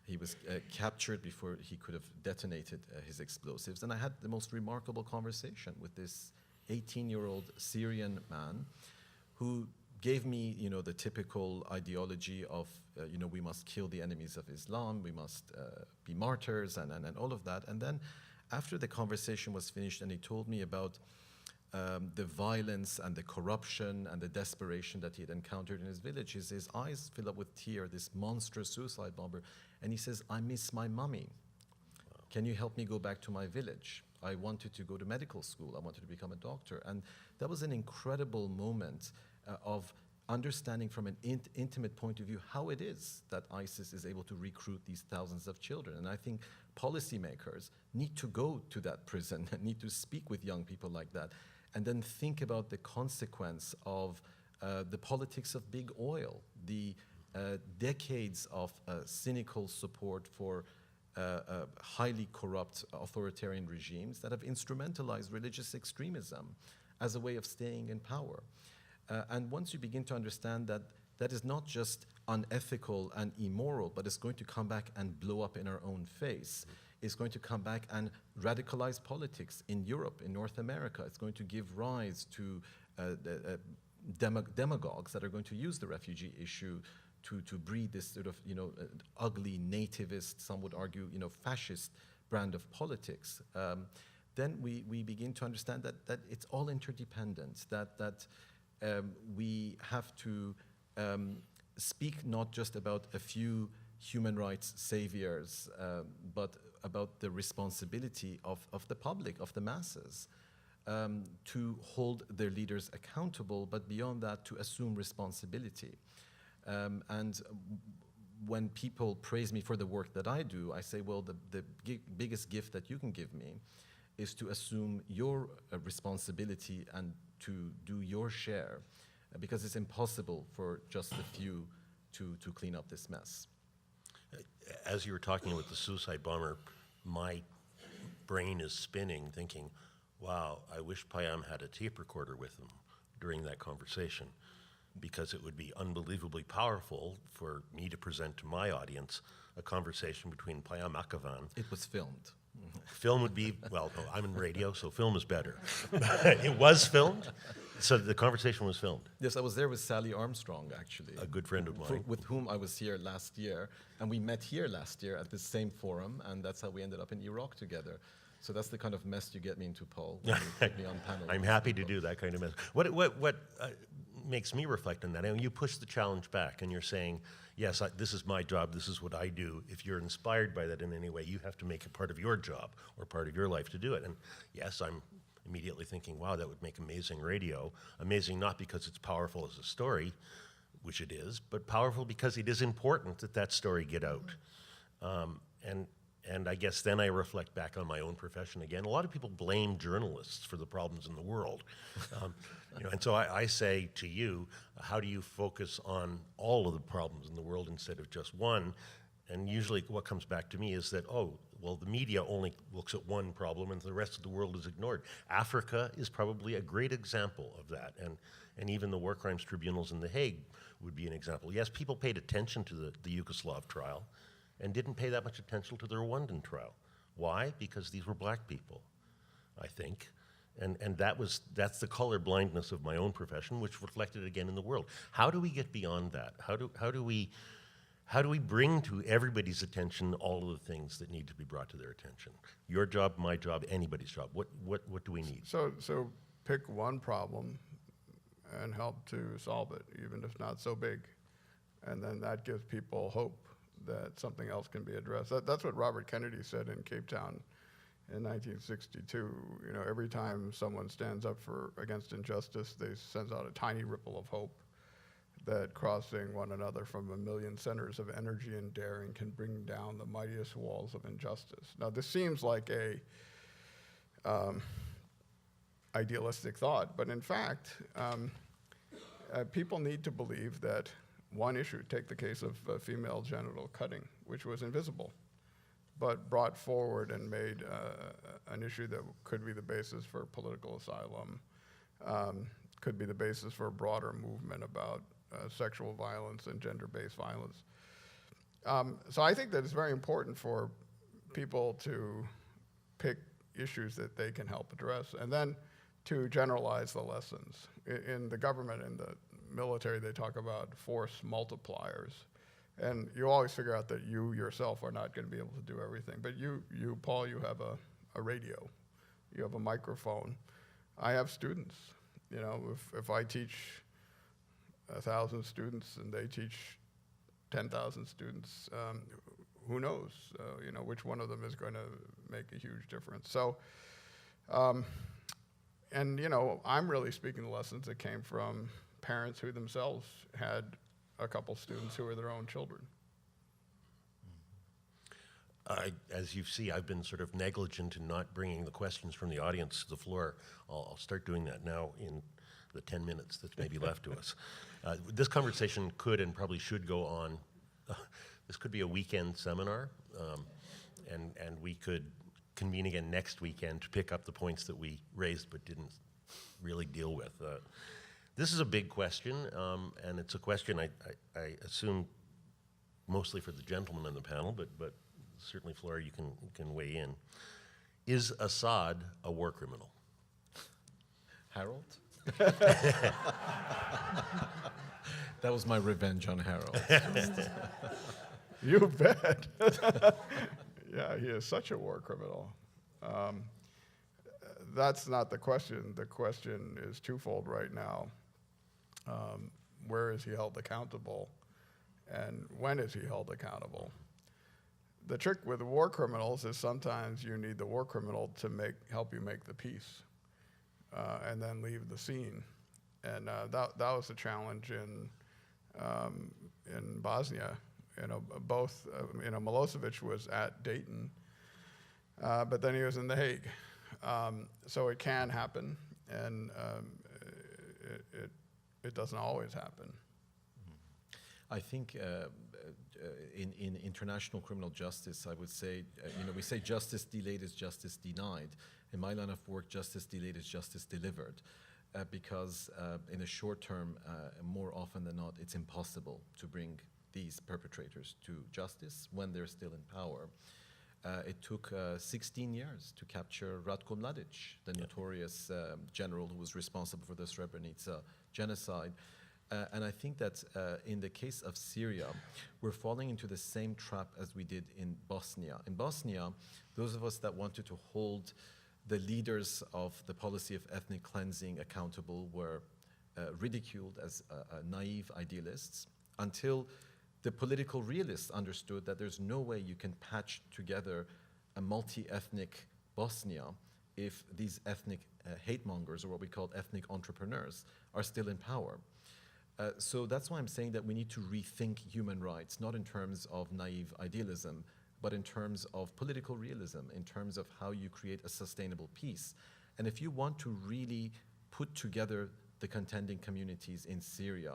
He was captured before he could have detonated his explosives. And I had the most remarkable conversation with this 18-year-old Syrian man who gave me, the typical ideology of, we must kill the enemies of Islam, we must be martyrs, and all of that. And then after the conversation was finished and he told me about the violence and the corruption and the desperation that he had encountered in his village, his eyes fill up with tears, this monstrous suicide bomber, and he says, "I miss my mommy. Can you help me go back to my village? I wanted to go to medical school. I wanted to become a doctor." And that was an incredible moment of understanding from an intimate point of view how it is that ISIS is able to recruit these thousands of children. And I think policymakers need to go to that prison, need to speak with young people like that, and then think about the consequence of the politics of big oil, the decades of cynical support for highly corrupt authoritarian regimes that have instrumentalized religious extremism as a way of staying in power. And once you begin to understand that that is not just unethical and immoral, but it's going to come back and blow up in our own face. It's going to come back and radicalize politics in Europe, in North America. It's going to give rise to demagogues that are going to use the refugee issue to breed this sort of, ugly nativist, some would argue, fascist brand of politics. Then we begin to understand that it's all interdependent, that we have to speak not just about a few human rights saviors, but about the responsibility of the public, of the masses, to hold their leaders accountable, but beyond that, to assume responsibility. And when people praise me for the work that I do, I say, well, the biggest gift that you can give me is to assume your responsibility and to do your share, because it's impossible for just a few to clean up this mess. As you were talking about the suicide bomber, my brain is spinning, thinking, wow, I wish Payam had a tape recorder with him during that conversation, because it would be unbelievably powerful for me to present to my audience a conversation between Payam Akhavan. It was filmed. Film would be, well, no, I'm in radio, so film is better. It was filmed, so the conversation was filmed. Yes, I was there with Sally Armstrong, actually. A good friend of mine. With whom I was here last year, and we met here last year at the same forum, and that's how we ended up in Iraq together. So that's the kind of mess you get me into, Paul, when you put me on panel. I'm happy to do that kind of mess. What makes me reflect on that, and you push the challenge back, and you're saying, yes, this is my job, this is what I do. If you're inspired by that in any way, you have to make it part of your job or part of your life to do it. And yes, I'm immediately thinking, wow, that would make amazing radio. Amazing not because it's powerful as a story, which it is, but powerful because it is important that that story get out. And I guess then I reflect back on my own profession again. A lot of people blame journalists for the problems in the world. And so I say to you, how do you focus on all of the problems in the world instead of just one? And usually what comes back to me is that, well, the media only looks at one problem and the rest of the world is ignored. Africa is probably a great example of that, and even the war crimes tribunals in The Hague would be an example. Yes, people paid attention to the Yugoslav trial and didn't pay that much attention to the Rwandan trial. Why? Because these were black people, I think. And that's the color blindness of my own profession, which reflected again in the world. How do we get beyond that? How do we bring to everybody's attention all of the things that need to be brought to their attention? Your job, my job, anybody's job. What do we need? So pick one problem and help to solve it, even if not so big. And then that gives people hope that something else can be addressed. That's what Robert Kennedy said in Cape Town in 1962. You know, every time someone stands up against injustice, they sends out a tiny ripple of hope that crossing one another from a million centers of energy and daring can bring down the mightiest walls of injustice. Now, this seems like a idealistic thought, but in fact, people need to believe that one issue, take the case of female genital cutting, which was invisible, but brought forward and made an issue that could be the basis for political asylum, could be the basis for a broader movement about sexual violence and gender-based violence. So I think that it's very important for people to pick issues that they can help address, and then to generalize the lessons. In the government and the military, they talk about force multipliers. And you always figure out that you yourself are not going to be able to do everything. But you, Paul, you have a radio. You have a microphone. I have students. You know, if I teach 1,000 students and they teach 10,000 students, who knows, you know, which one of them is going to make a huge difference. So, and, you know, I'm really speaking the lessons that came from parents who themselves had a couple students who were their own children. As you see, I've been sort of negligent in not bringing the questions from the audience to the floor. I'll start doing that now in the 10 minutes that's maybe left to us. This conversation could and probably should go on. This could be a weekend seminar, and we could convene again next weekend to pick up the points that we raised but didn't really deal with. This is a big question, and it's a question I assume mostly for the gentlemen on the panel, but certainly, Flora, you can weigh in. Is Assad a war criminal? Harold? That was my revenge on Harold. You bet. Yeah, he is such a war criminal. That's not the question. The question is twofold right now. Where is he held accountable? And when is he held accountable? The trick with war criminals is sometimes you need the war criminal to help you make the peace, and then leave the scene. And that was the challenge in Bosnia. You know, both Milosevic was at Dayton, but then he was in The Hague. So it can happen, and it doesn't always happen. I think in international criminal justice, I would say, we say justice delayed is justice denied. In my line of work, justice delayed is justice delivered. Because in the short term, more often than not, it's impossible to bring these perpetrators to justice when they're still in power. It took 16 years to capture Ratko Mladic, the notorious general who was responsible for the Srebrenica genocide. And I think that in the case of Syria, we're falling into the same trap as we did in Bosnia. In Bosnia, those of us that wanted to hold the leaders of the policy of ethnic cleansing accountable were ridiculed as naive idealists until the political realists understood that there's no way you can patch together a multi-ethnic Bosnia if these ethnic hate mongers, or what we call ethnic entrepreneurs, are still in power. So that's why I'm saying that we need to rethink human rights, not in terms of naive idealism, but in terms of political realism, in terms of how you create a sustainable peace. And if you want to really put together the contending communities in Syria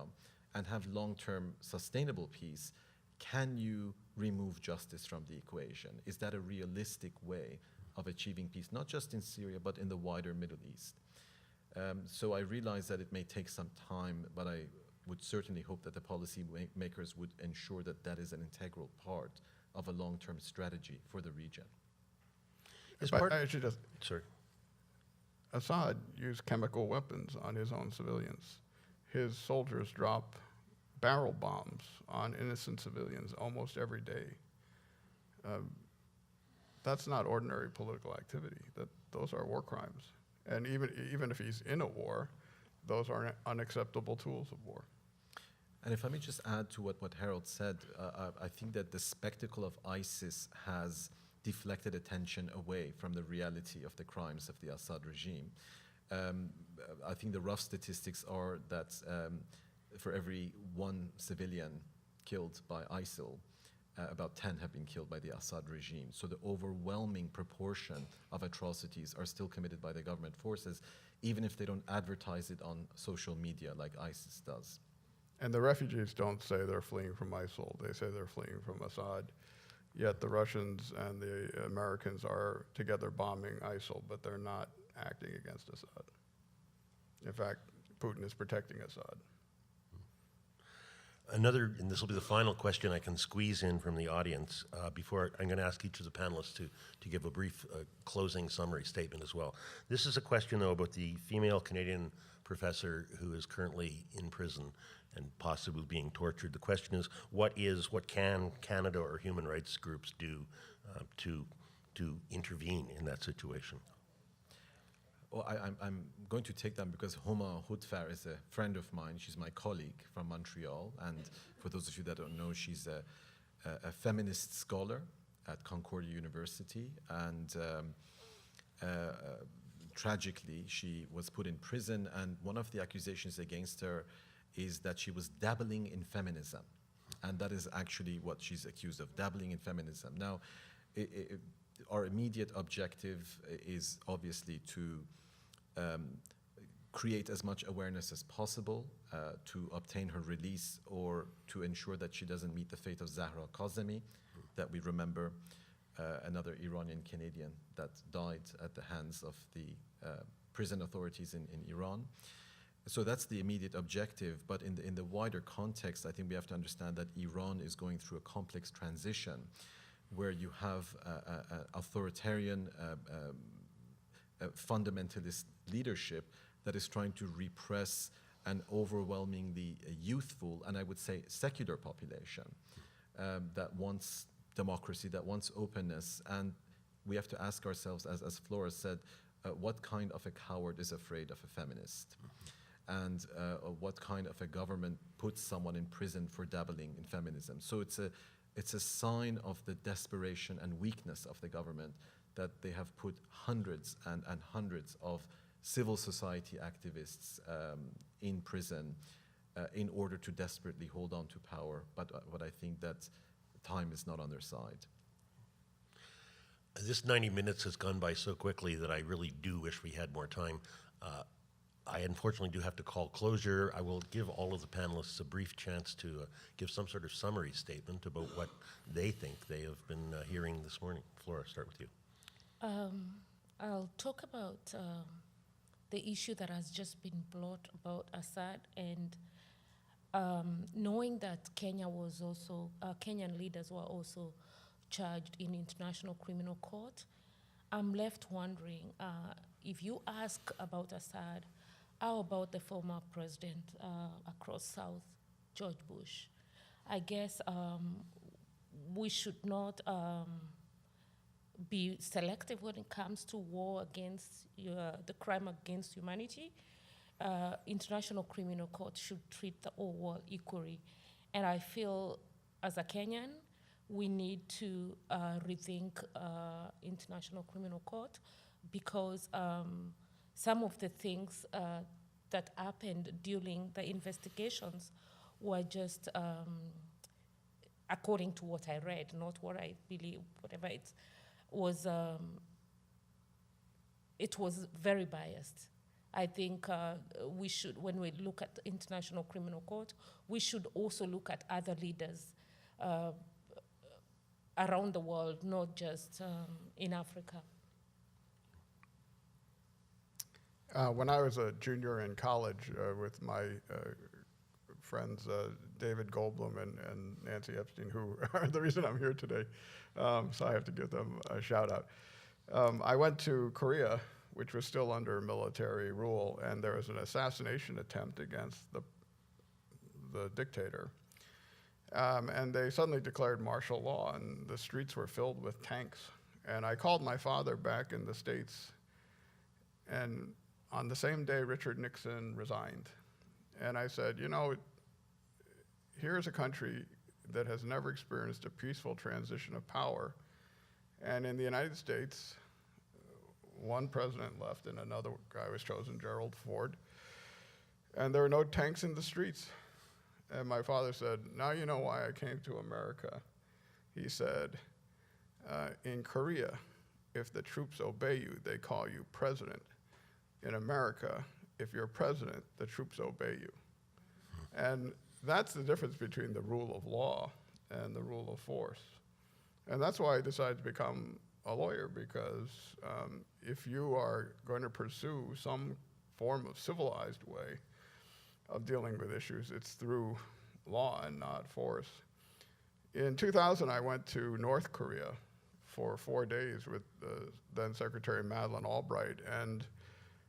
and have long-term sustainable peace, can you remove justice from the equation? Is that a realistic way of achieving peace, not just in Syria, but in the wider Middle East? So I realize that it may take some time, but I would certainly hope that the policy makers would ensure that that is an integral part of a long-term strategy for the region. But I should just, Sorry. Assad used chemical weapons on his own civilians. His soldiers drop barrel bombs on innocent civilians almost every day. That's not ordinary political activity. Those are war crimes. And even if he's in a war, those are unacceptable tools of war. And if I may just add to what Harold said, I think that the spectacle of ISIS has deflected attention away from the reality of the crimes of the Assad regime. I think the rough statistics are that for every one civilian killed by ISIL, about 10 have been killed by the Assad regime. So the overwhelming proportion of atrocities are still committed by the government forces, even if they don't advertise it on social media like ISIS does. And the refugees don't say they're fleeing from ISIL. They say they're fleeing from Assad. Yet the Russians and the Americans are together bombing ISIL, but they're not acting against Assad. In fact, Putin is protecting Assad. Another, and this will be the final question I can squeeze in from the audience, before I'm going to ask each of the panelists to give a brief closing summary statement as well. This is a question, though, about the female Canadian professor who is currently in prison and possibly being tortured. The question is, what can Canada or human rights groups do to intervene in that situation? Well, I'm going to take that because Homa Houtfar is a friend of mine. She's my colleague from Montreal. And for those of you that don't know, she's a feminist scholar at Concordia University. And tragically, she was put in prison. And one of the accusations against her is that she was dabbling in feminism. And that is actually what she's accused of, dabbling in feminism. Now, our immediate objective is obviously to create as much awareness as possible to obtain her release or to ensure that she doesn't meet the fate of Zahra Kazemi, that we remember, another Iranian Canadian that died at the hands of the prison authorities in Iran. So that's the immediate objective, but in the wider context, I think we have to understand that Iran is going through a complex transition where you have authoritarian, fundamentalist leadership that is trying to repress an overwhelmingly youthful, and I would say secular population that wants democracy, that wants openness. And we have to ask ourselves, as Flora said, what kind of a coward is afraid of a feminist? And what kind of a government puts someone in prison for dabbling in feminism? So it's a sign of the desperation and weakness of the government that they have put hundreds and hundreds of civil society activists in prison in order to desperately hold on to power. But I think that time is not on their side. This 90 minutes has gone by so quickly that I really do wish we had more time. I unfortunately do have to call closure. I will give all of the panelists a brief chance to give some sort of summary statement about what they think they have been hearing this morning. Flora, start with you. I'll talk about the issue that has just been brought about Assad, and knowing that Kenya was also, Kenyan leaders were also charged in International Criminal Court, I'm left wondering, if you ask about Assad, how about the former president across South, George Bush? I guess we should not be selective when it comes to war against the crime against humanity. International Criminal Court should treat the whole world equally. And I feel, as a Kenyan, we need to rethink International Criminal Court because some of the things that happened during the investigations were just according to what I read, not what I believe, whatever it was very biased. I think we should, when we look at the International Criminal Court, we should also look at other leaders around the world, not just in Africa. When I was a junior in college with my friends David Goldblum and Nancy Epstein, who are the reason I'm here today, so I have to give them a shout out. I went to Korea, which was still under military rule, and there was an assassination attempt against the dictator. And they suddenly declared martial law, and the streets were filled with tanks. And I called my father back in the States, and on the same day, Richard Nixon resigned. And I said, you know, here's a country that has never experienced a peaceful transition of power. And in the United States, one president left and another guy was chosen, Gerald Ford. And there were no tanks in the streets. And my father said, now you know why I came to America. He said, in Korea, if the troops obey you, they call you president. In America, if you're president, the troops obey you. And that's the difference between the rule of law and the rule of force. And that's why I decided to become a lawyer, because if you are going to pursue some form of civilized way of dealing with issues, it's through law and not force. In 2000, I went to North Korea for 4 days with then Secretary Madeleine Albright. And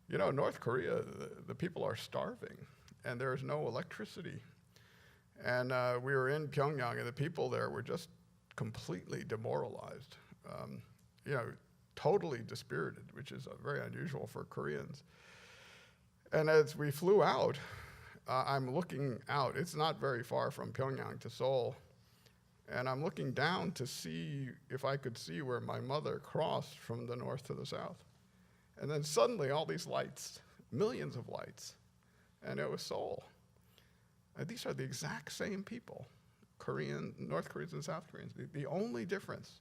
you know, North Korea, the people are starving, and there's no electricity. And we were in Pyongyang, and the people there were just completely demoralized, you know, totally dispirited, which is very unusual for Koreans. And as we flew out, I'm looking out. It's not very far from Pyongyang to Seoul. And I'm looking down to see if I could see where my mother crossed from the north to the south. And then suddenly all these lights, millions of lights, and it was Seoul. And these are the exact same people, North Koreans and South Koreans. The only difference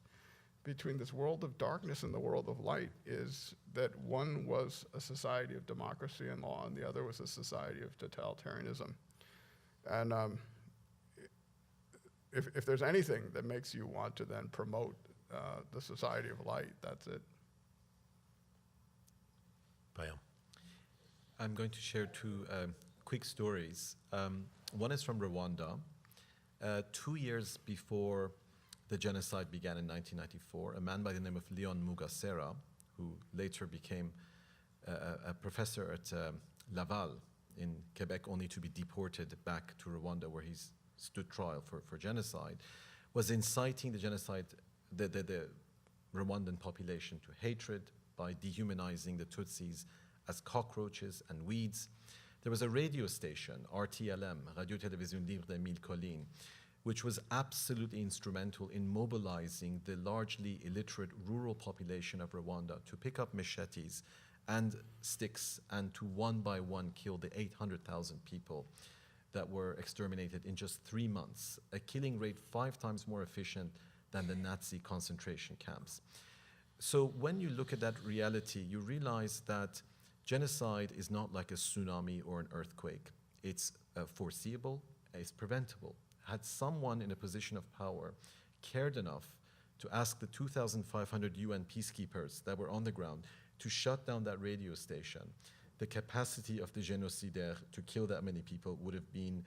between this world of darkness and the world of light is that one was a society of democracy and law, and the other was a society of totalitarianism. And if there's anything that makes you want to then promote the society of light, that's it. Payam. I'm going to share two quick stories. One is from Rwanda. 2 years before the genocide began in 1994, a man by the name of Leon Mugesera, who later became a professor at Laval in Quebec, only to be deported back to Rwanda, where he stood trial for genocide, was inciting the genocide, the Rwandan population to hatred by dehumanizing the Tutsis as cockroaches and weeds. There was a radio station, RTLM, Radio Télévision Libre des Mille Collines, which was absolutely instrumental in mobilizing the largely illiterate rural population of Rwanda to pick up machetes and sticks and to one by one kill the 800,000 people that were exterminated in just 3 months, a killing rate 5 times more efficient than the Nazi concentration camps. So when you look at that reality, you realize that genocide is not like a tsunami or an earthquake. It's foreseeable, it's preventable. Had someone in a position of power cared enough to ask the 2,500 UN peacekeepers that were on the ground to shut down that radio station, the capacity of the génocidaire to kill that many people would have been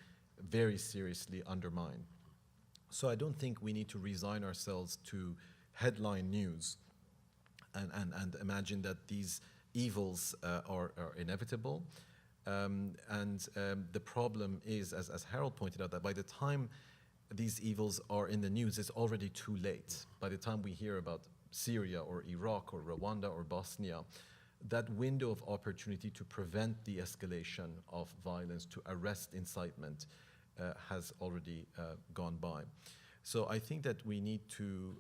very seriously undermined. So I don't think we need to resign ourselves to headline news and imagine that these evils are inevitable. The problem is, as Harold pointed out, that by the time these evils are in the news, it's already too late. By the time we hear about Syria or Iraq or Rwanda or Bosnia, that window of opportunity to prevent the escalation of violence, to arrest incitement, has already gone by. So I think that we need to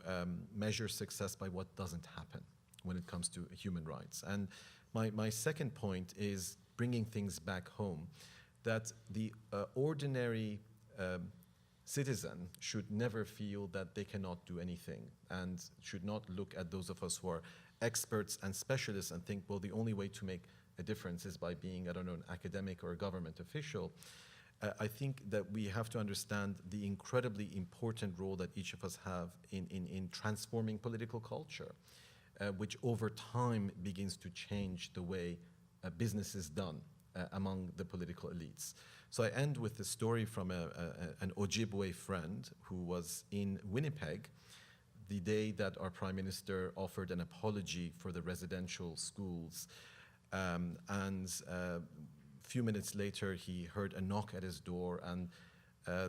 measure success by what doesn't happen when it comes to human rights. And my second point is bringing things back home, that the ordinary citizen should never feel that they cannot do anything and should not look at those of us who are experts and specialists and think, well, the only way to make a difference is by being, I don't know, an academic or a government official. I think that we have to understand the incredibly important role that each of us have in transforming political culture, which over time begins to change the way business is done among the political elites. So I end with a story from an Ojibwe friend who was in Winnipeg the day that our Prime Minister offered an apology for the residential schools. A few minutes later, he heard a knock at his door, and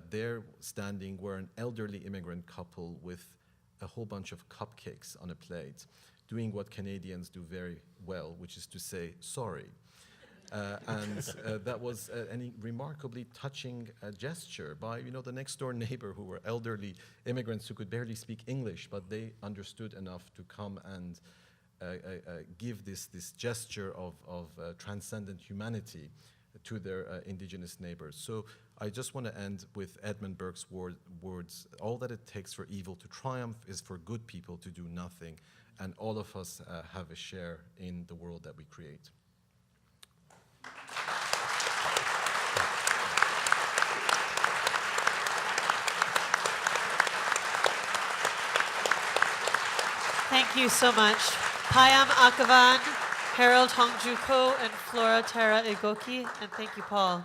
there standing were an elderly immigrant couple with a whole bunch of cupcakes on a plate, doing what Canadians do very well, which is to say sorry. That was a remarkably touching gesture by, the next door neighbor, who were elderly immigrants who could barely speak English, but they understood enough to come and give this gesture of transcendent humanity to their indigenous neighbors. So I just want to end with Edmund Burke's words: all that it takes for evil to triumph is for good people to do nothing, and all of us have a share in the world that we create. Thank you so much. Payam Akavan, Harold Hongjuko, and Flora Tara Igoki, and thank you, Paul.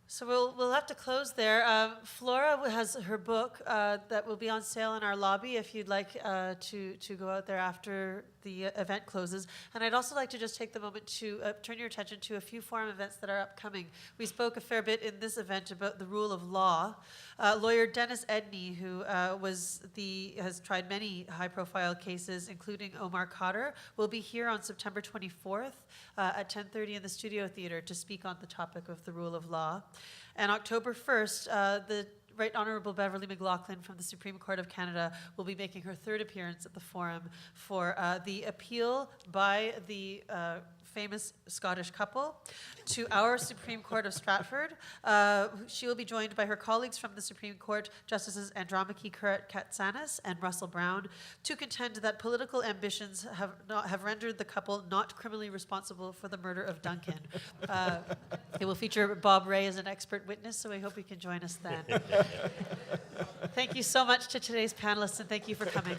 So we'll have to close there. Flora has her book that will be on sale in our lobby if you'd like to go out there after the event closes. And I'd also like to just take the moment to turn your attention to a few forum events that are upcoming. We spoke a fair bit in this event about the rule of law. Lawyer Dennis Edney, who has tried many high-profile cases, including Omar Khadr, will be here on September 24th at 10:30 in the Studio Theatre to speak on the topic of the rule of law. And October 1st, the Right Honourable Beverly McLaughlin from the Supreme Court of Canada will be making her third appearance at the forum for the appeal by the famous Scottish couple to our Supreme Court of Stratford. She will be joined by her colleagues from the Supreme Court, Justices Andromache Katsanis and Russell Brown, to contend that political ambitions have rendered the couple not criminally responsible for the murder of Duncan. It will feature Bob Ray as an expert witness, so I hope you can join us then. Thank you so much to today's panelists, and thank you for coming.